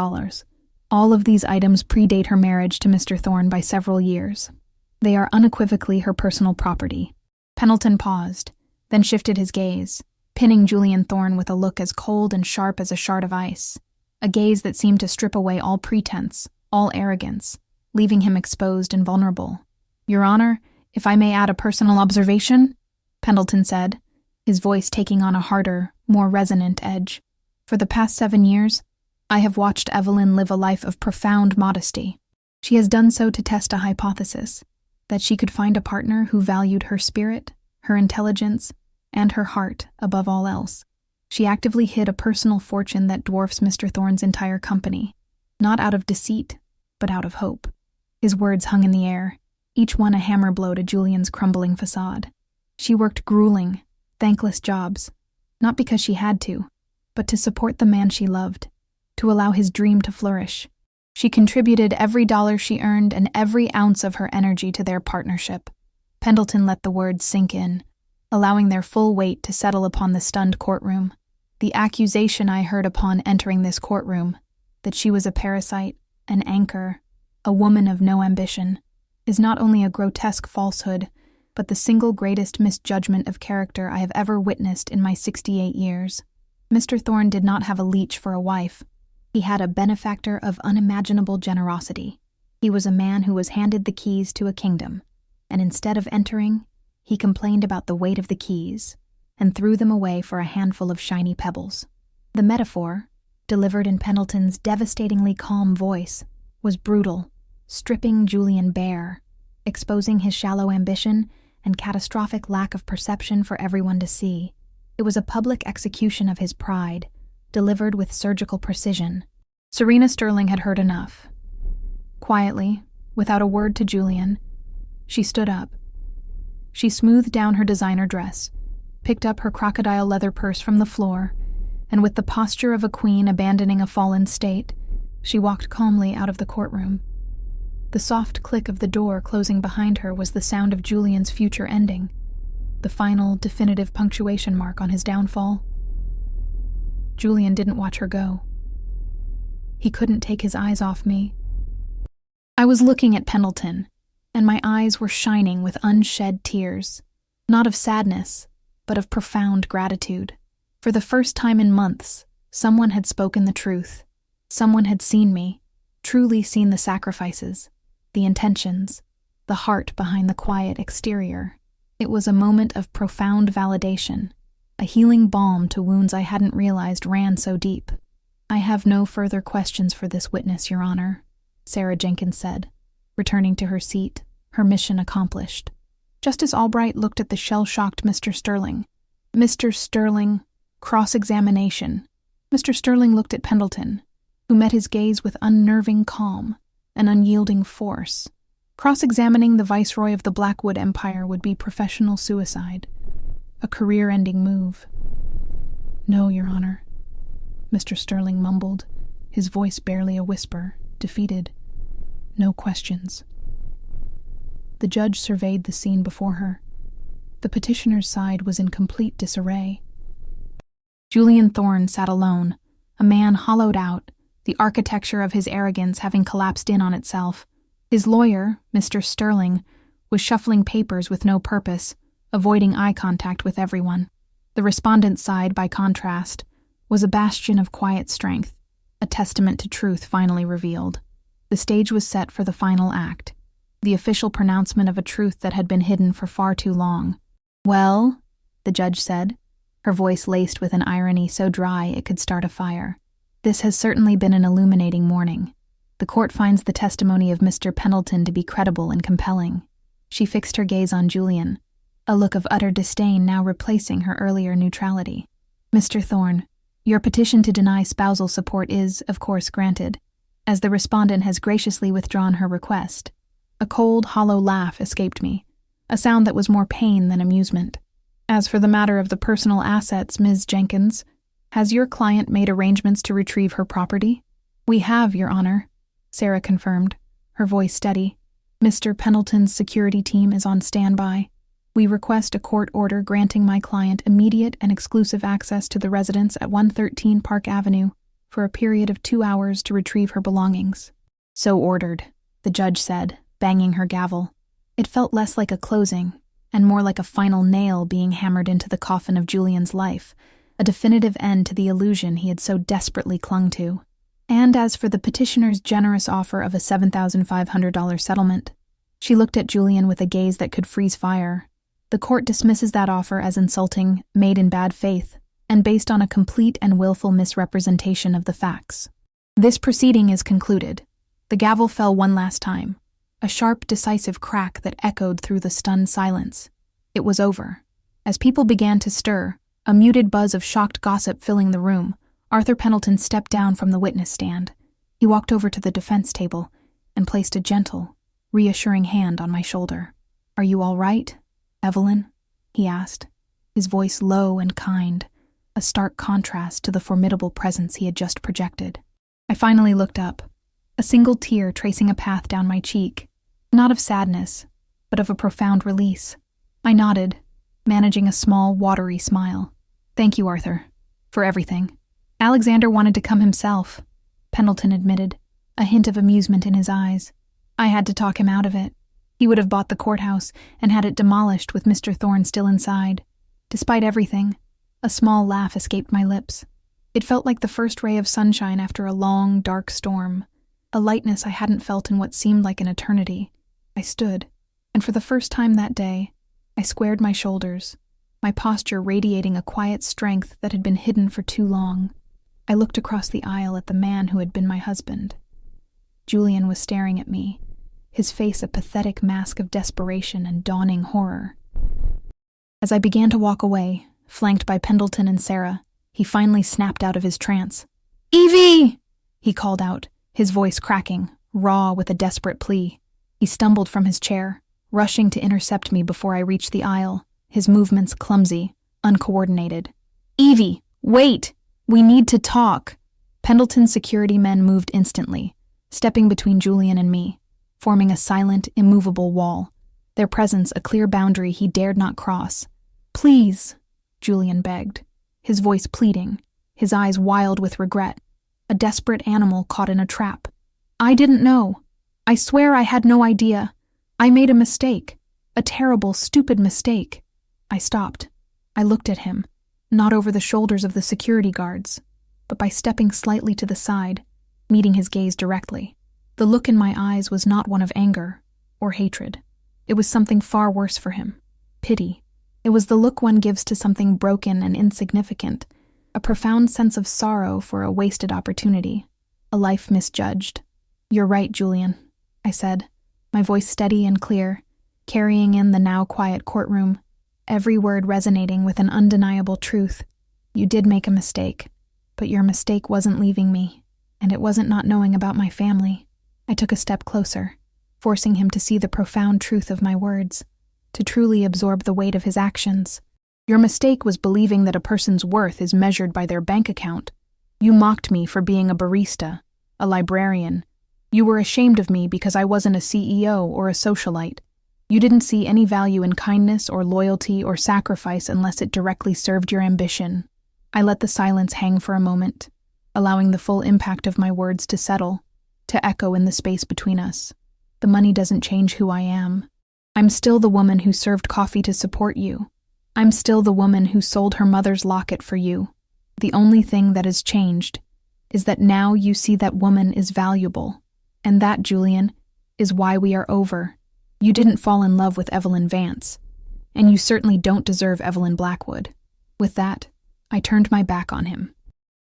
[SPEAKER 1] All of these items predate her marriage to Mr. Thorne by several years. They are unequivocally her personal property." Pendleton paused, then shifted his gaze, pinning Julian Thorne with a look as cold and sharp as a shard of ice, a gaze that seemed to strip away all pretense, all arrogance, leaving him exposed and vulnerable. "Your Honor, if I may add a personal observation," Pendleton said, his voice taking on a harder, more resonant edge. "For the past 7 years, I have watched Evelyn live a life of profound modesty. She has done so to test a hypothesis, that she could find a partner who valued her spirit, her intelligence, and her heart above all else. She actively hid a personal fortune that dwarfs Mr. Thorne's entire company, not out of deceit, but out of hope." His words hung in the air, each one a hammer blow to Julian's crumbling facade. She worked grueling, thankless jobs, not because she had to, but to support the man she loved, to allow his dream to flourish. She contributed every dollar she earned and every ounce of her energy to their partnership. Pendleton let the words sink in, allowing their full weight to settle upon the stunned courtroom. "The accusation I heard upon entering this courtroom, that she was a parasite, an anchor, a woman of no ambition, is not only a grotesque falsehood, but the single greatest misjudgment of character I have ever witnessed in my 68 years. Mr. Thorne did not have a leech for a wife. He had a benefactor of unimaginable generosity. He was a man who was handed the keys to a kingdom, and instead of entering, he complained about the weight of the keys, and threw them away for a handful of shiny pebbles." The metaphor, delivered in Pendleton's devastatingly calm voice, was brutal, stripping Julian bare, exposing his shallow ambition and catastrophic lack of perception for everyone to see. It was a public execution of his pride, delivered with surgical precision. Serena Sterling had heard enough. Quietly, without a word to Julian, she stood up. She smoothed down her designer dress, picked up her crocodile leather purse from the floor, and with the posture of a queen abandoning a fallen state, she walked calmly out of the courtroom. The soft click of the door closing behind her was the sound of Julian's future ending, the final, definitive punctuation mark on his downfall. Julian didn't watch her go. He couldn't take his eyes off me. I was looking at Pendleton, and my eyes were shining with unshed tears, not of sadness, but of profound gratitude. For the first time in months, someone had spoken the truth. Someone had seen me, truly seen the sacrifices, the intentions, the heart behind the quiet exterior. It was a moment of profound validation, a healing balm to wounds I hadn't realized ran so deep. "I have no further questions for this witness, Your Honor," Sarah Jenkins said, returning to her seat, her mission accomplished. Justice Albright looked at the shell-shocked Mr. Sterling. "Mr. Sterling, cross-examination." Mr. Sterling looked at Pendleton, who met his gaze with unnerving calm and unyielding force. Cross-examining the viceroy of the Blackwood Empire would be professional suicide, a career-ending move. "No, Your Honor," Mr. Sterling mumbled, his voice barely a whisper, defeated. "No questions." The judge surveyed the scene before her. The petitioner's side was in complete disarray. Julian Thorne sat alone, a man hollowed out, the architecture of his arrogance having collapsed in on itself. His lawyer, Mr. Sterling, was shuffling papers with no purpose, avoiding eye contact with everyone. The respondent's side, by contrast, was a bastion of quiet strength, a testament to truth finally revealed. The stage was set for the final act, the official pronouncement of a truth that had been hidden for far too long. "Well," the judge said, her voice laced with an irony so dry it could start a fire, "this has certainly been an illuminating morning. The court finds the testimony of Mr. Pendleton to be credible and compelling." She fixed her gaze on Julian, a look of utter disdain now replacing her earlier neutrality. "Mr. Thorne, your petition to deny spousal support is, of course, granted, as the respondent has graciously withdrawn her request." A cold, hollow laugh escaped me, a sound that was more pain than amusement. "As for the matter of the personal assets, Ms. Jenkins, has your client made arrangements to retrieve her property?" "We have, Your Honor," Sarah confirmed, her voice steady. "Mr. Pendleton's security team is on standby. We request a court order granting my client immediate and exclusive access to the residence at 113 Park Avenue for a period of 2 hours to retrieve her belongings." "So ordered," the judge said, banging her gavel. It felt less like a closing, and more like a final nail being hammered into the coffin of Julian's life, a definitive end to the illusion he had so desperately clung to. "And as for the petitioner's generous offer of a $7,500 settlement," she looked at Julian with a gaze that could freeze fire. "The court dismisses that offer as insulting, made in bad faith, and based on a complete and willful misrepresentation of the facts. This proceeding is concluded." The gavel fell one last time, a sharp, decisive crack that echoed through the stunned silence. It was over. As people began to stir, a muted buzz of shocked gossip filling the room, Arthur Pendleton stepped down from the witness stand. He walked over to the defense table and placed a gentle, reassuring hand on my shoulder. "Are you all right, Evelyn?" he asked, his voice low and kind, a stark contrast to the formidable presence he had just projected. I finally looked up, a single tear tracing a path down my cheek, not of sadness, but of a profound release. I nodded, managing a small, watery smile. "Thank you, Arthur, for everything." "Alexander wanted to come himself," Pendleton admitted, a hint of amusement in his eyes. "I had to talk him out of it. He would have bought the courthouse and had it demolished with Mr. Thorne still inside. Despite everything, a small laugh escaped my lips. It felt like the first ray of sunshine after a long, dark storm, a lightness I hadn't felt in what seemed like an eternity. I stood, and for the first time that day, I squared my shoulders, my posture radiating a quiet strength that had been hidden for too long. I looked across the aisle at the man who had been my husband. Julian was staring at me, his face a pathetic mask of desperation and dawning horror. As I began to walk away, flanked by Pendleton and Sarah, he finally snapped out of his trance. "Evie!" he called out, his voice cracking, raw with a desperate plea. He stumbled from his chair, rushing to intercept me before I reached the aisle, his movements clumsy, uncoordinated. "Evie, wait! We need to talk!" Pendleton's security men moved instantly, stepping between Julian and me, forming a silent, immovable wall, their presence a clear boundary he dared not cross. "Please," Julian begged, his voice pleading, his eyes wild with regret, a desperate animal caught in a trap. "I didn't know. I swear I had no idea. I made a mistake, a terrible, stupid mistake." I stopped. I looked at him, not over the shoulders of the security guards, but by stepping slightly to the side, meeting his gaze directly. The look in my eyes was not one of anger or hatred. It was something far worse for him. Pity. It was the look one gives to something broken and insignificant, a profound sense of sorrow for a wasted opportunity, a life misjudged. "You're right, Julian," I said, my voice steady and clear, carrying in the now quiet courtroom, every word resonating with an undeniable truth. "You did make a mistake, but your mistake wasn't leaving me, and it wasn't not knowing about my family." I took a step closer, forcing him to see the profound truth of my words, to truly absorb the weight of his actions. Your mistake was believing that a person's worth is measured by their bank account. You mocked me for being a barista, a librarian. You were ashamed of me because I wasn't a CEO or a socialite. You didn't see any value in kindness or loyalty or sacrifice unless it directly served your ambition. I let the silence hang for a moment, allowing the full impact of my words to settle, to echo in the space between us. The money doesn't change who I am. I'm still the woman who served coffee to support you. I'm still the woman who sold her mother's locket for you. The only thing that has changed is that now you see that woman is valuable. And that, Julian, is why we are over. You didn't fall in love with Evelyn Vance, and you certainly don't deserve Evelyn Blackwood. With that, I turned my back on him.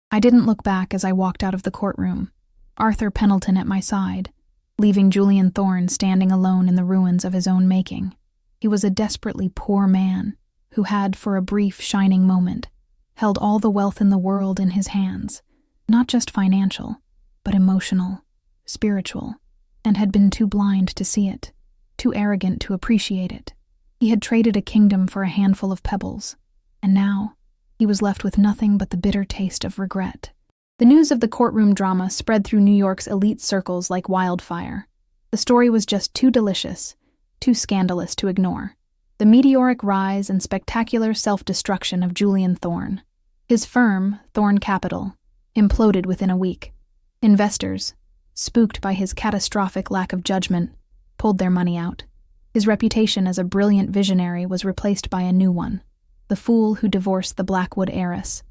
[SPEAKER 1] I didn't look back as I walked out of the courtroom, Arthur Pendleton at my side, leaving Julian Thorne standing alone in the ruins of his own making. He was a desperately poor man who had, for a brief, shining moment, held all the wealth in the world in his hands, not just financial, but emotional, spiritual, and had been too blind to see it. Too arrogant to appreciate it. He had traded a kingdom for a handful of pebbles, and now he was left with nothing but the bitter taste of regret. The news of the courtroom drama spread through New York's elite circles like wildfire. The story was just too delicious, too scandalous to ignore. The meteoric rise and spectacular self-destruction of Julian Thorne. His firm, Thorne Capital, imploded within a week. Investors, spooked by his catastrophic lack of judgment, pulled their money out. His reputation as a brilliant visionary was replaced by a new one, the fool who divorced the Blackwood heiress.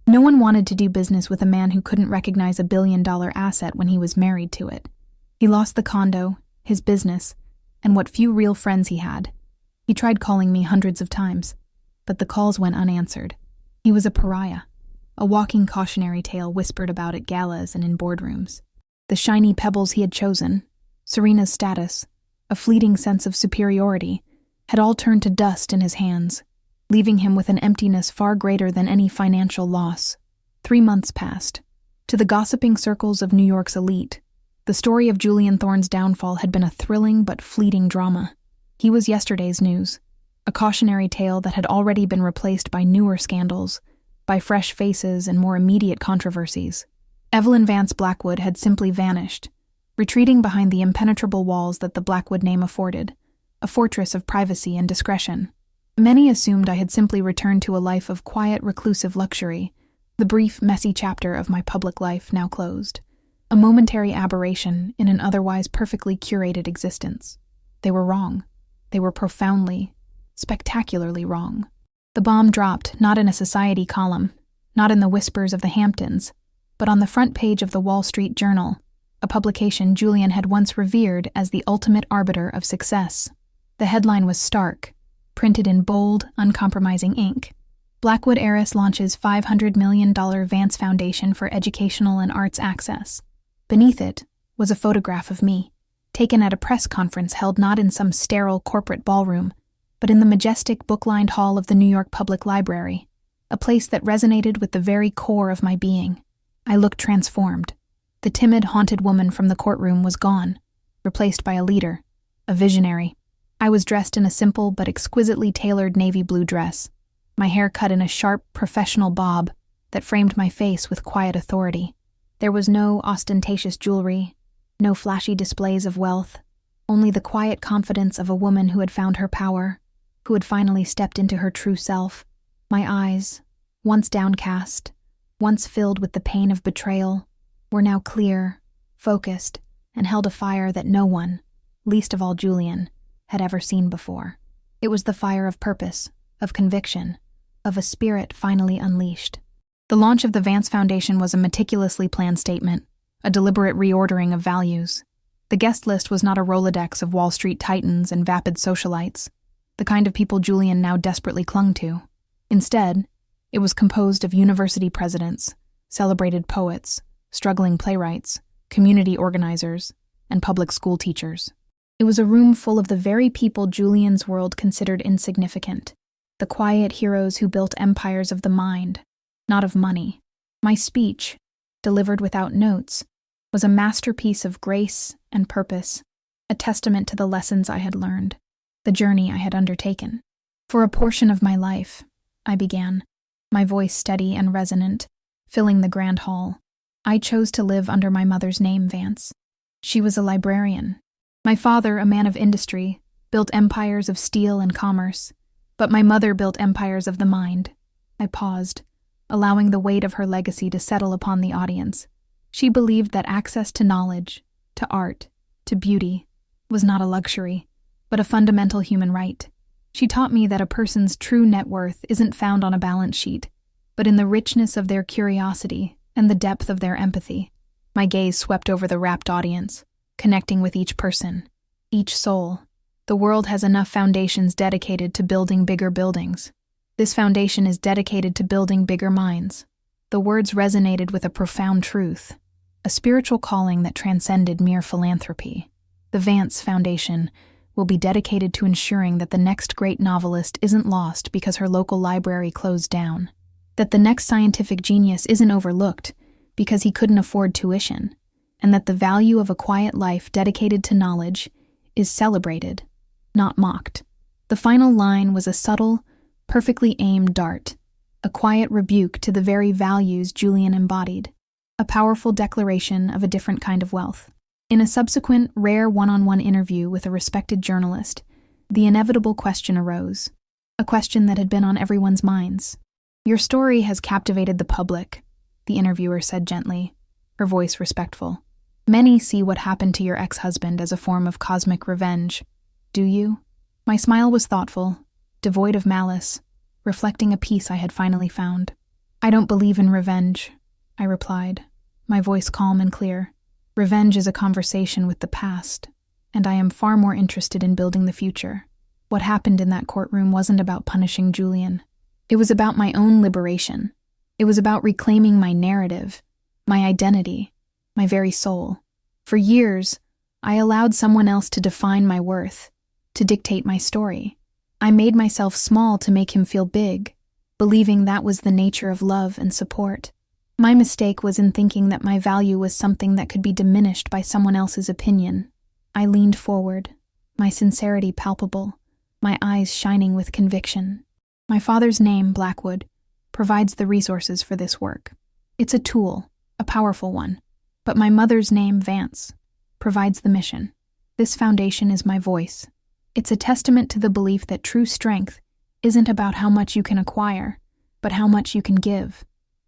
[SPEAKER 1] No one wanted to do business with a man who couldn't recognize a billion-dollar asset when he was married to it. He lost the condo, his business, and what few real friends he had. He tried calling me hundreds of times, but the calls went unanswered. He was a pariah, a walking cautionary tale whispered about at galas and in boardrooms. The shiny pebbles he had chosen, Serena's status, a fleeting sense of superiority, had all turned to dust in his hands, leaving him with an emptiness far greater than any financial loss. 3 months passed. To the gossiping circles of New York's elite, the story of Julian Thorne's downfall had been a thrilling but fleeting drama. He was yesterday's news, a cautionary tale that had already been replaced by newer scandals, by fresh faces and more immediate controversies. Evelyn Vance Blackwood had simply vanished, retreating behind the impenetrable walls that the Blackwood name afforded, a fortress of privacy and discretion. Many assumed I had simply returned to a life of quiet, reclusive luxury, the brief, messy chapter of my public life now closed, a momentary aberration in an otherwise perfectly curated existence. They were wrong. They were profoundly, spectacularly wrong. The bomb dropped not in a society column, not in the whispers of the Hamptons, but on the front page of the Wall Street Journal, a publication Julian had once revered as the ultimate arbiter of success. The headline was stark, printed in bold, uncompromising ink. Blackwood Heiress launches $500 million Vance Foundation for Educational and Arts Access. Beneath it was a photograph of me, taken at a press conference held not in some sterile corporate ballroom, but in the majestic book-lined hall of the New York Public Library, a place that resonated with the very core of my being. I looked transformed. The timid, haunted woman from the courtroom was gone, replaced by a leader, a visionary. I was dressed in a simple but exquisitely tailored navy blue dress, my hair cut in a sharp, professional bob that framed my face with quiet authority. There was no ostentatious jewelry, no flashy displays of wealth, only the quiet confidence of a woman who had found her power, who had finally stepped into her true self. My eyes, once downcast, once filled with the pain of betrayal, were now clear, focused, and held a fire that no one, least of all Julian, had ever seen before. It was the fire of purpose, of conviction, of a spirit finally unleashed. The launch of the Vance Foundation was a meticulously planned statement, a deliberate reordering of values. The guest list was not a Rolodex of Wall Street titans and vapid socialites, the kind of people Julian now desperately clung to. Instead, it was composed of university presidents, celebrated poets, struggling playwrights, community organizers, and public school teachers. It was a room full of the very people Julian's world considered insignificant, the quiet heroes who built empires of the mind, not of money. My speech, delivered without notes, was a masterpiece of grace and purpose, a testament to the lessons I had learned, the journey I had undertaken. For a portion of my life, I began, my voice steady and resonant, filling the grand hall. I chose to live under my mother's name, Vance. She was a librarian. My father, a man of industry, built empires of steel and commerce, but my mother built empires of the mind. I paused, allowing the weight of her legacy to settle upon the audience. She believed that access to knowledge, to art, to beauty, was not a luxury, but a fundamental human right. She taught me that a person's true net worth isn't found on a balance sheet, but in the richness of their curiosity and the depth of their empathy. My gaze swept over the rapt audience, connecting with each person, each soul. The world has enough foundations dedicated to building bigger buildings. This foundation is dedicated to building bigger minds. The words resonated with a profound truth, a spiritual calling that transcended mere philanthropy. The Vance Foundation will be dedicated to ensuring that the next great novelist isn't lost because her local library closed down, that the next scientific genius isn't overlooked because he couldn't afford tuition, and that the value of a quiet life dedicated to knowledge is celebrated, not mocked. The final line was a subtle, perfectly aimed dart, a quiet rebuke to the very values Julian embodied, a powerful declaration of a different kind of wealth. In a subsequent, rare one-on-one interview with a respected journalist, the inevitable question arose, a question that had been on everyone's minds. "Your story has captivated the public," the interviewer said gently, her voice respectful. "Many see what happened to your ex-husband as a form of cosmic revenge. Do you?" My smile was thoughtful, devoid of malice, reflecting a peace I had finally found. "I don't believe in revenge," I replied, my voice calm and clear. "Revenge is a conversation with the past, and I am far more interested in building the future. What happened in that courtroom wasn't about punishing Julian. It was about my own liberation. It was about reclaiming my narrative, my identity, my very soul. For years, I allowed someone else to define my worth, to dictate my story. I made myself small to make him feel big, believing that was the nature of love and support. My mistake was in thinking that my value was something that could be diminished by someone else's opinion. I leaned forward, my sincerity palpable, my eyes shining with conviction. My father's name, Blackwood, provides the resources for this work. It's a tool, a powerful one. But my mother's name, Vance, provides the mission. This foundation is my voice. It's a testament to the belief that true strength isn't about how much you can acquire, but how much you can give.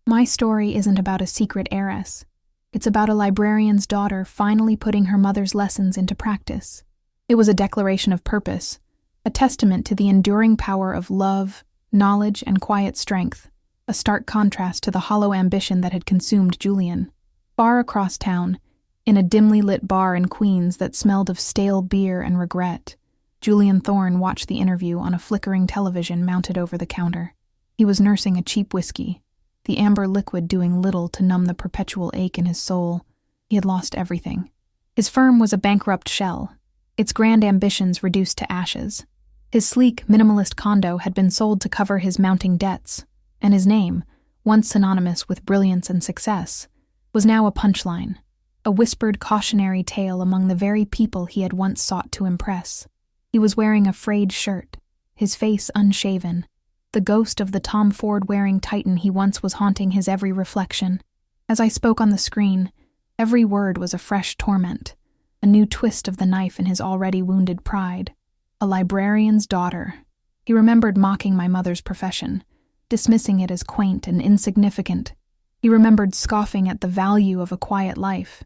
[SPEAKER 1] My story isn't about a secret heiress. It's about a librarian's daughter finally putting her mother's lessons into practice. It was a declaration of purpose, a testament to the enduring power of love, knowledge, and quiet strength, a stark contrast to the hollow ambition that had consumed Julian. Far across town, in a dimly lit bar in Queens that smelled of stale beer and regret, Julian Thorne watched the interview on a flickering television mounted over the counter. He was nursing a cheap whiskey, the amber liquid doing little to numb the perpetual ache in his soul. He had lost everything. His firm was a bankrupt shell, its grand ambitions reduced to ashes. His sleek, minimalist condo had been sold to cover his mounting debts, and his name, once synonymous with brilliance and success, was now a punchline, a whispered cautionary tale among the very people he had once sought to impress. He was wearing a frayed shirt, his face unshaven, the ghost of the Tom Ford-wearing titan he once was haunting his every reflection. As I spoke on the screen, every word was a fresh torment, a new twist of the knife in his already wounded pride. A librarian's daughter. He remembered mocking my mother's profession, dismissing it as quaint and insignificant. He remembered scoffing at the value of a quiet life,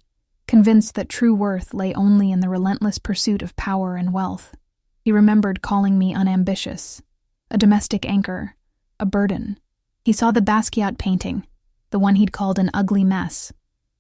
[SPEAKER 1] convinced that true worth lay only in the relentless pursuit of power and wealth. He remembered calling me unambitious, a domestic anchor, a burden. He saw the Basquiat painting, the one he'd called an ugly mess,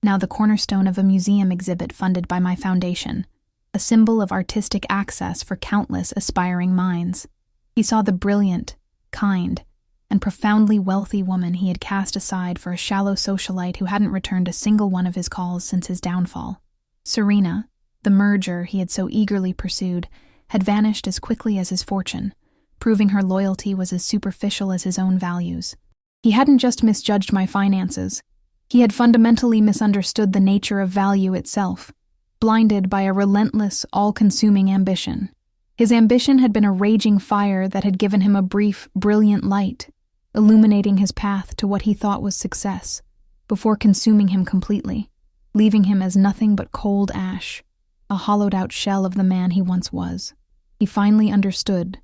[SPEAKER 1] now the cornerstone of a museum exhibit funded by my foundation, a symbol of artistic access for countless aspiring minds. He saw the brilliant, kind, and profoundly wealthy woman he had cast aside for a shallow socialite who hadn't returned a single one of his calls since his downfall. Serena, the merger he had so eagerly pursued, had vanished as quickly as his fortune, proving her loyalty was as superficial as his own values. He hadn't just misjudged my finances. He had fundamentally misunderstood the nature of value itself, blinded by a relentless, all-consuming ambition. His ambition had been a raging fire that had given him a brief, brilliant light. illuminating his path to what he thought was success, before consuming him completely, leaving him as nothing but cold ash, a hollowed-out shell of the man he once was. He finally understood,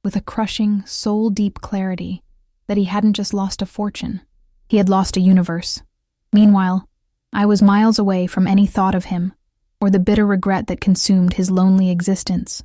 [SPEAKER 1] with a crushing, soul-deep clarity, that he hadn't just lost a fortune. He had lost a universe. Meanwhile, I was miles away from any thought of him, or the bitter regret that consumed his lonely existence.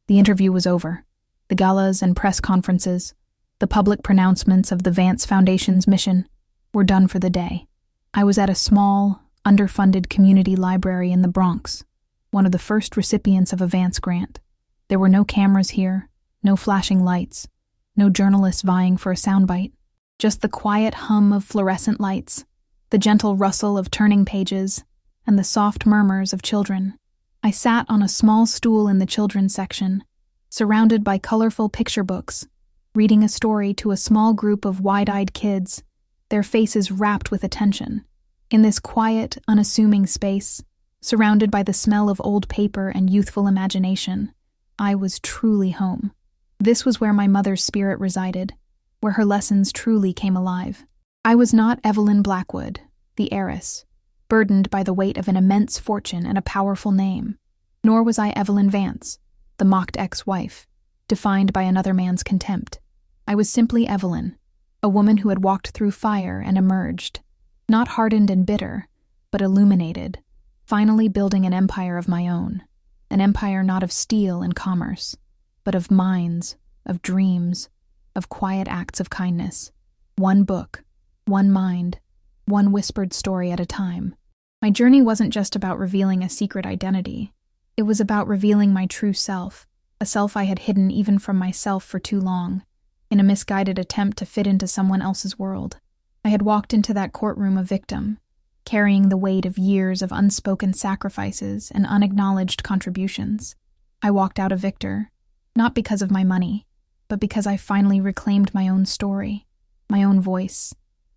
[SPEAKER 1] The interview was over. The galas and press conferences, the public pronouncements of the Vance Foundation's mission, were done for the day. I was at a small, underfunded community library in the Bronx, one of the first recipients of a Vance grant. There were no cameras here, no flashing lights, no journalists vying for a soundbite, just the quiet hum of fluorescent lights, the gentle rustle of turning pages, and the soft murmurs of children. I sat on a small stool in the children's section, surrounded by colorful picture books, reading a story to a small group of wide-eyed kids, their faces rapt with attention. In this quiet, unassuming space, surrounded by the smell of old paper and youthful imagination, I was truly home. This was where my mother's spirit resided, where her lessons truly came alive. I was not Evelyn Blackwood, the heiress, burdened by the weight of an immense fortune and a powerful name, nor was I Evelyn Vance, the mocked ex-wife, defined by another man's contempt. I was simply Evelyn, a woman who had walked through fire and emerged, not hardened and bitter, but illuminated, finally building an empire of my own, an empire not of steel and commerce, but of minds, of dreams, of quiet acts of kindness. One book, one mind, one whispered story at a time. My journey wasn't just about revealing a secret identity. It was about revealing my true self, a self I had hidden even from myself for too long, in a misguided attempt to fit into someone else's world. I had walked into that courtroom a victim, carrying the weight of years of unspoken sacrifices and unacknowledged contributions. I walked out a victor, not because of my money, but because I finally reclaimed my own story, my own voice,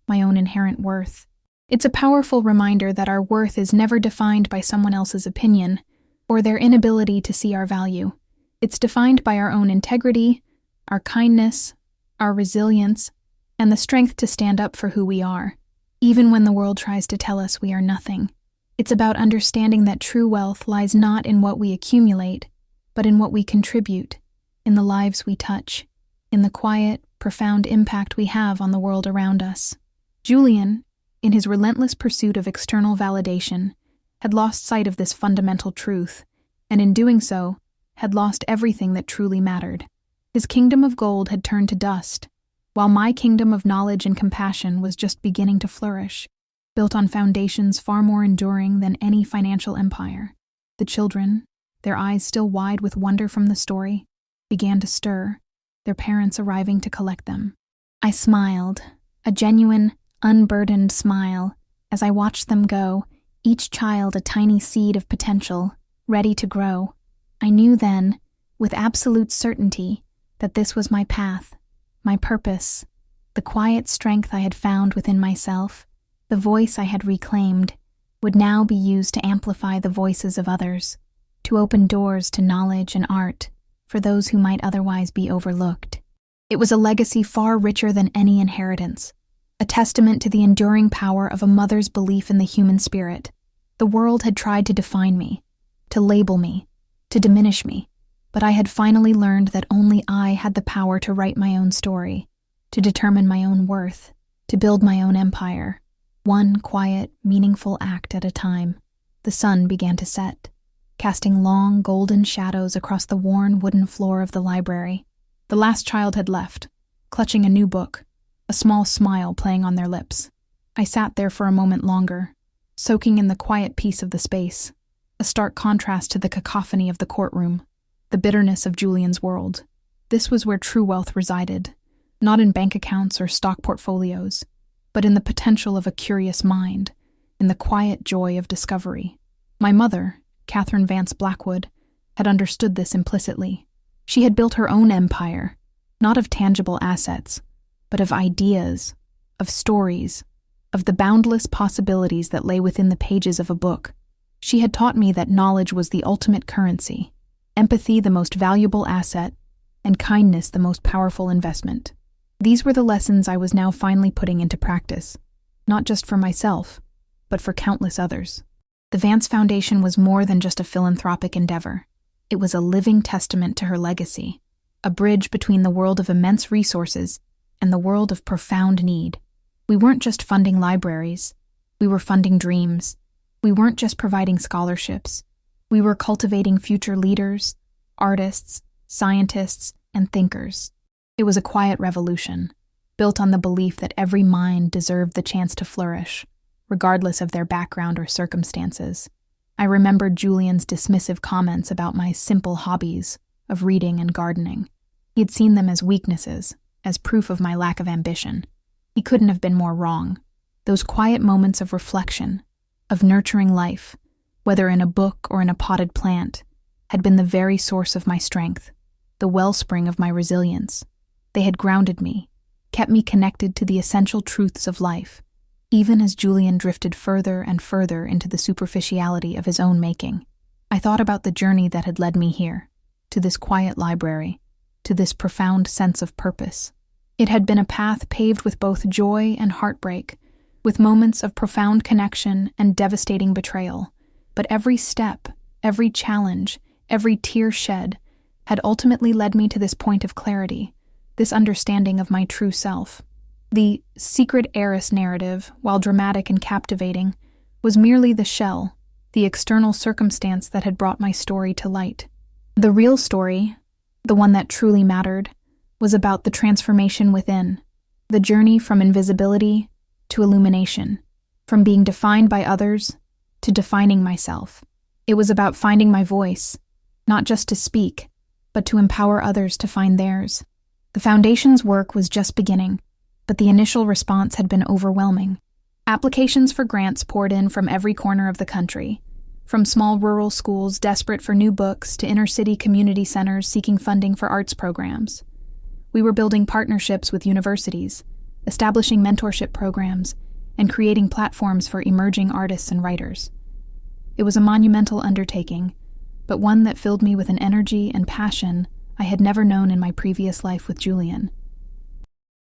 [SPEAKER 1] my own inherent worth. It's a powerful reminder that our worth is never defined by someone else's opinion or their inability to see our value. It's defined by our own integrity, our kindness, our resilience, and the strength to stand up for who we are, even when the world tries to tell us we are nothing. It's about understanding that true wealth lies not in what we accumulate, but in what we contribute, in the lives we touch, in the quiet, profound impact we have on the world around us. Julian, in his relentless pursuit of external validation, had lost sight of this fundamental truth, and in doing so, had lost everything that truly mattered. His kingdom of gold had turned to dust, while my kingdom of knowledge and compassion was just beginning to flourish, built on foundations far more enduring than any financial empire. The children, their eyes still wide with wonder from the story, began to stir, their parents arriving to collect them. I smiled, a genuine, unburdened smile, as I watched them go, each child a tiny seed of potential, ready to grow. I knew then, with absolute certainty, that this was my path, my purpose, the quiet strength I had found within myself, the voice I had reclaimed, would now be used to amplify the voices of others, to open doors to knowledge and art for those who might otherwise be overlooked. It was a legacy far richer than any inheritance, a testament to the enduring power of a mother's belief in the human spirit. The world had tried to define me, to label me, to diminish me, but I had finally learned that only I had the power to write my own story, to determine my own worth, to build my own empire, one quiet, meaningful act at a time. The sun began to set, casting long, golden shadows across the worn wooden floor of the library. The last child had left, clutching a new book, a small smile playing on their lips. I sat there for a moment longer, soaking in the quiet peace of the space, a stark contrast to the cacophony of the courtroom, the bitterness of Julian's world. This was where true wealth resided, not in bank accounts or stock portfolios, but in the potential of a curious mind, in the quiet joy of discovery. My mother, Catherine Vance Blackwood, had understood this implicitly. She had built her own empire, not of tangible assets, but of ideas, of stories, of the boundless possibilities that lay within the pages of a book. She had taught me that knowledge was the ultimate currency, empathy the most valuable asset, and kindness the most powerful investment. These were the lessons I was now finally putting into practice, not just for myself, but for countless others. The Vance Foundation was more than just a philanthropic endeavor. It was a living testament to her legacy, a bridge between the world of immense resources and the world of profound need. We weren't just funding libraries, we were funding dreams. We weren't just providing scholarships, we were cultivating future leaders, artists, scientists, and thinkers. It was a quiet revolution, built on the belief that every mind deserved the chance to flourish, regardless of their background or circumstances. I remembered Julian's dismissive comments about my simple hobbies of reading and gardening. He had seen them as weaknesses, as proof of my lack of ambition. He couldn't have been more wrong. Those quiet moments of reflection, of nurturing life, whether in a book or in a potted plant, had been the very source of my strength, the wellspring of my resilience. They had grounded me, kept me connected to the essential truths of life, even as Julian drifted further and further into the superficiality of his own making. I thought about the journey that had led me here, to this quiet library, to this profound sense of purpose. It had been a path paved with both joy and heartbreak, with moments of profound connection and devastating betrayal. But every step, every challenge, every tear shed had ultimately led me to this point of clarity, this understanding of my true self. The secret heiress narrative, while dramatic and captivating, was merely the shell, the external circumstance that had brought my story to light. The real story, the one that truly mattered, was about the transformation within, the journey from invisibility to illumination, from being defined by others to defining myself. It was about finding my voice, not just to speak, but to empower others to find theirs. The Foundation's work was just beginning, but the initial response had been overwhelming. Applications for grants poured in from every corner of the country, from small rural schools desperate for new books to inner-city community centers seeking funding for arts programs. We were building partnerships with universities, establishing mentorship programs, and creating platforms for emerging artists and writers. It was a monumental undertaking, but one that filled me with an energy and passion I had never known in my previous life with Julian.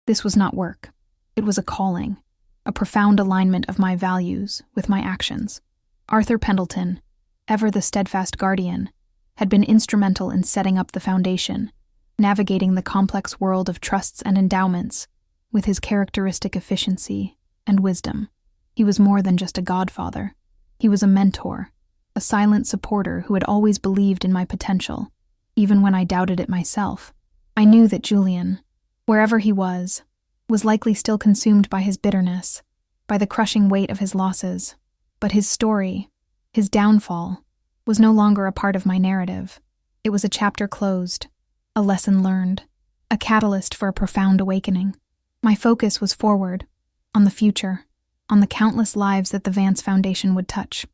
[SPEAKER 1] This was not work. It was a calling, a profound alignment of my values with my actions. Arthur Pendleton, ever the steadfast guardian, had been instrumental in setting up the Foundation, navigating the complex world of trusts and endowments with his characteristic efficiency and wisdom. He was more than just a godfather. He was a mentor, a silent supporter who had always believed in my potential, even when I doubted it myself. I knew that Julian, wherever he was likely still consumed by his bitterness, by the crushing weight of his losses. But his story, his downfall, was no longer a part of my narrative. It was a chapter closed, a lesson learned, a catalyst for a profound awakening. My focus was forward, on the future, on the countless lives that the Vance Foundation would touch.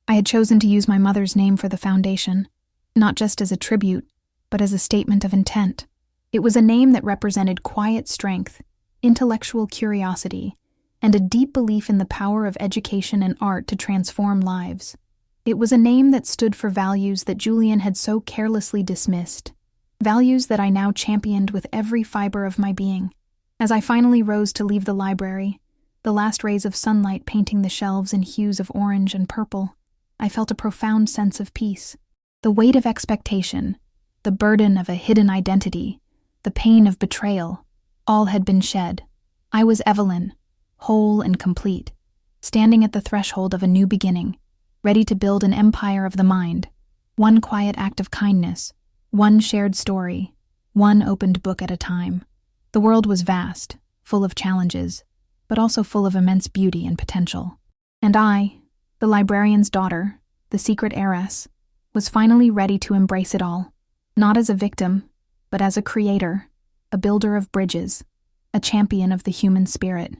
[SPEAKER 1] I had chosen to use my mother's name for the foundation, not just as a tribute, but as a statement of intent. It was a name that represented quiet strength, intellectual curiosity, and a deep belief in the power of education and art to transform lives. It was a name that stood for values that Julian had so carelessly dismissed, values that I now championed with every fiber of my being. As I finally rose to leave the library, the last rays of sunlight painting the shelves in hues of orange and purple, I felt a profound sense of peace. The weight of expectation, the burden of a hidden identity, the pain of betrayal, all had been shed. I was Evelyn, whole and complete, standing at the threshold of a new beginning, ready to build an empire of the mind, one quiet act of kindness, one shared story, one opened book at a time. The world was vast, full of challenges, but also full of immense beauty and potential. And I, the librarian's daughter, the secret heiress, was finally ready to embrace it all, not as a victim, but as a creator, a builder of bridges, a champion of the human spirit.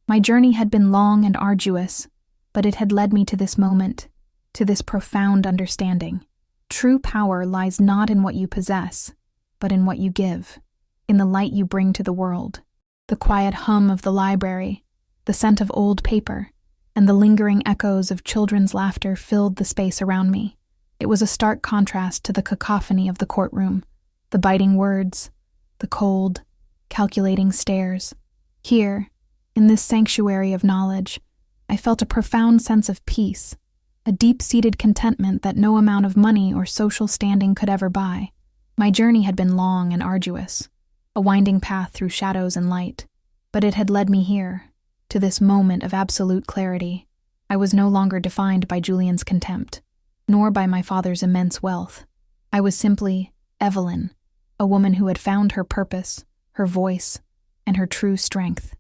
[SPEAKER 1] My journey had been long and arduous, but it had led me to this moment, to this profound understanding. True power lies not in what you possess, but in what you give, in the light you bring to the world. The quiet hum of the library, the scent of old paper, and the lingering echoes of children's laughter filled the space around me. It was a stark contrast to the cacophony of the courtroom, the biting words, the cold, calculating stares. Here, in this sanctuary of knowledge, I felt a profound sense of peace, a deep-seated contentment that no amount of money or social standing could ever buy. My journey had been long and arduous, a winding path through shadows and light, but it had led me here, to this moment of absolute clarity. I was no longer defined by Julian's contempt, nor by my father's immense wealth. I was simply Evelyn, a woman who had found her purpose, her voice, and her true strength.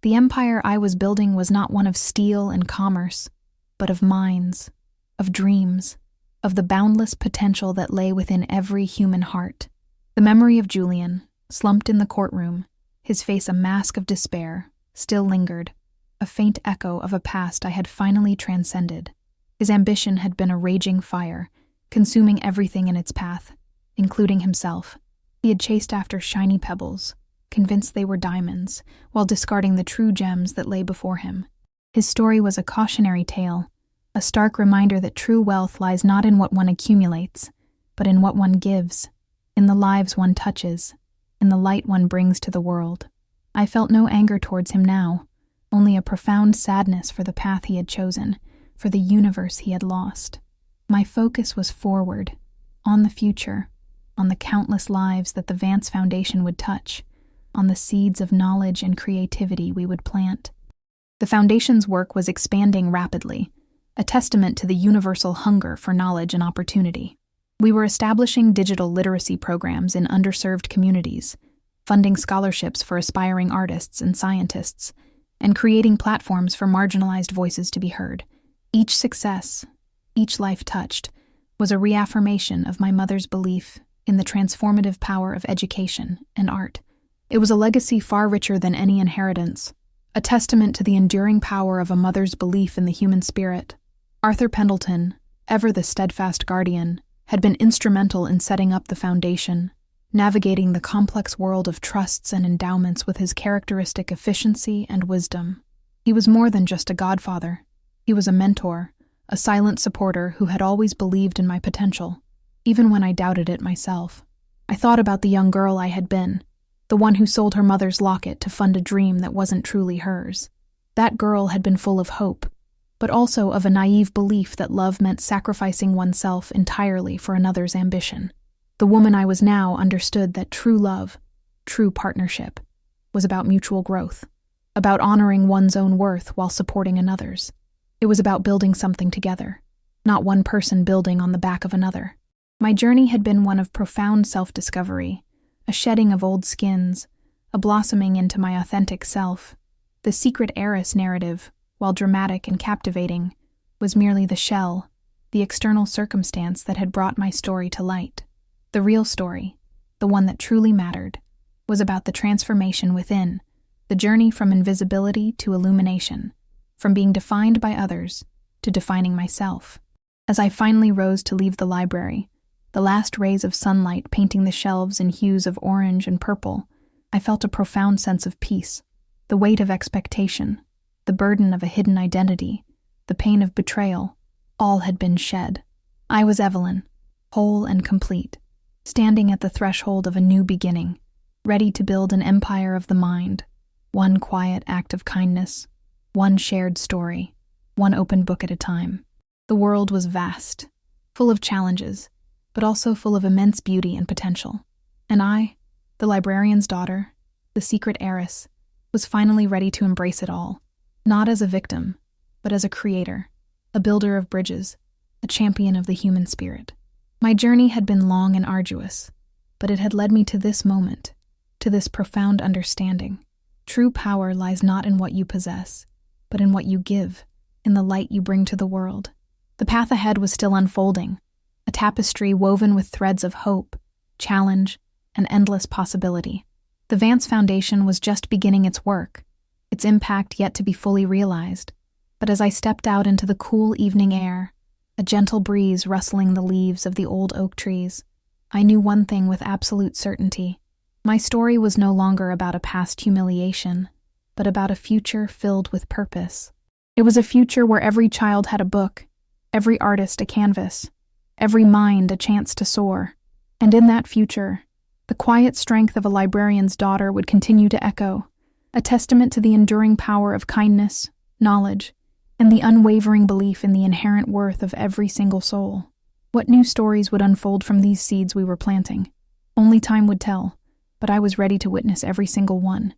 [SPEAKER 1] The empire I was building was not one of steel and commerce, but of minds, of dreams, of the boundless potential that lay within every human heart. The memory of Julian, slumped in the courtroom, his face a mask of despair, still lingered, a faint echo of a past I had finally transcended. His ambition had been a raging fire, consuming everything in its path, including himself. He had chased after shiny pebbles, convinced they were diamonds, while discarding the true gems that lay before him. His story was a cautionary tale, a stark reminder that true wealth lies not in what one accumulates, but in what one gives, in the lives one touches, in the light one brings to the world. I felt no anger towards him now, only a profound sadness for the path he had chosen, for the universe he had lost. My focus was forward, on the future, on the countless lives that the Vance Foundation would touch, on the seeds of knowledge and creativity we would plant. The Foundation's work was expanding rapidly, a testament to the universal hunger for knowledge and opportunity. We were establishing digital literacy programs in underserved communities, funding scholarships for aspiring artists and scientists, and creating platforms for marginalized voices to be heard. Each success, each life touched, was a reaffirmation of my mother's belief in the transformative power of education and art. It was a legacy far richer than any inheritance, a testament to the enduring power of a mother's belief in the human spirit. Arthur Pendleton, ever the steadfast guardian, had been instrumental in setting up the foundation, navigating the complex world of trusts and endowments with his characteristic efficiency and wisdom. He was more than just a godfather. He was a mentor, a silent supporter who had always believed in my potential, even when I doubted it myself. I thought about the young girl I had been, the one who sold her mother's locket to fund a dream that wasn't truly hers. That girl had been full of hope, but also of a naive belief that love meant sacrificing oneself entirely for another's ambition. The woman I was now understood that true love, true partnership, was about mutual growth, about honoring one's own worth while supporting another's. It was about building something together, not one person building on the back of another. My journey had been one of profound self-discovery, a shedding of old skins, a blossoming into my authentic self. The secret heiress narrative, while dramatic and captivating, was merely the shell, the external circumstance that had brought my story to light. The real story, the one that truly mattered, was about the transformation within, the journey from invisibility to illumination, from being defined by others to defining myself. As I finally rose to leave the library, the last rays of sunlight painting the shelves in hues of orange and purple, I felt a profound sense of peace. The weight of expectation, the burden of a hidden identity, the pain of betrayal, all had been shed. I was Evelyn, whole and complete, standing at the threshold of a new beginning, ready to build an empire of the mind, one quiet act of kindness, one shared story, one open book at a time. The world was vast, full of challenges, but also full of immense beauty and potential. And I, the librarian's daughter, the secret heiress, was finally ready to embrace it all, not as a victim, but as a creator, a builder of bridges, a champion of the human spirit. My journey had been long and arduous, but it had led me to this moment, to this profound understanding. True power lies not in what you possess, but in what you give, in the light you bring to the world. The path ahead was still unfolding, a tapestry woven with threads of hope, challenge, and endless possibility. The Vance Foundation was just beginning its work, its impact yet to be fully realized. But as I stepped out into the cool evening air, a gentle breeze rustling the leaves of the old oak trees, I knew one thing with absolute certainty. My story was no longer about a past humiliation, but about a future filled with purpose. It was a future where every child had a book, every artist a canvas, every mind a chance to soar. And in that future, The quiet strength of a librarian's daughter would continue to echo, a testament to the enduring power of kindness, knowledge, and the unwavering belief in the inherent worth of every single soul. What new stories would unfold from these seeds we were planting? Only time would tell, but I was ready to witness every single one.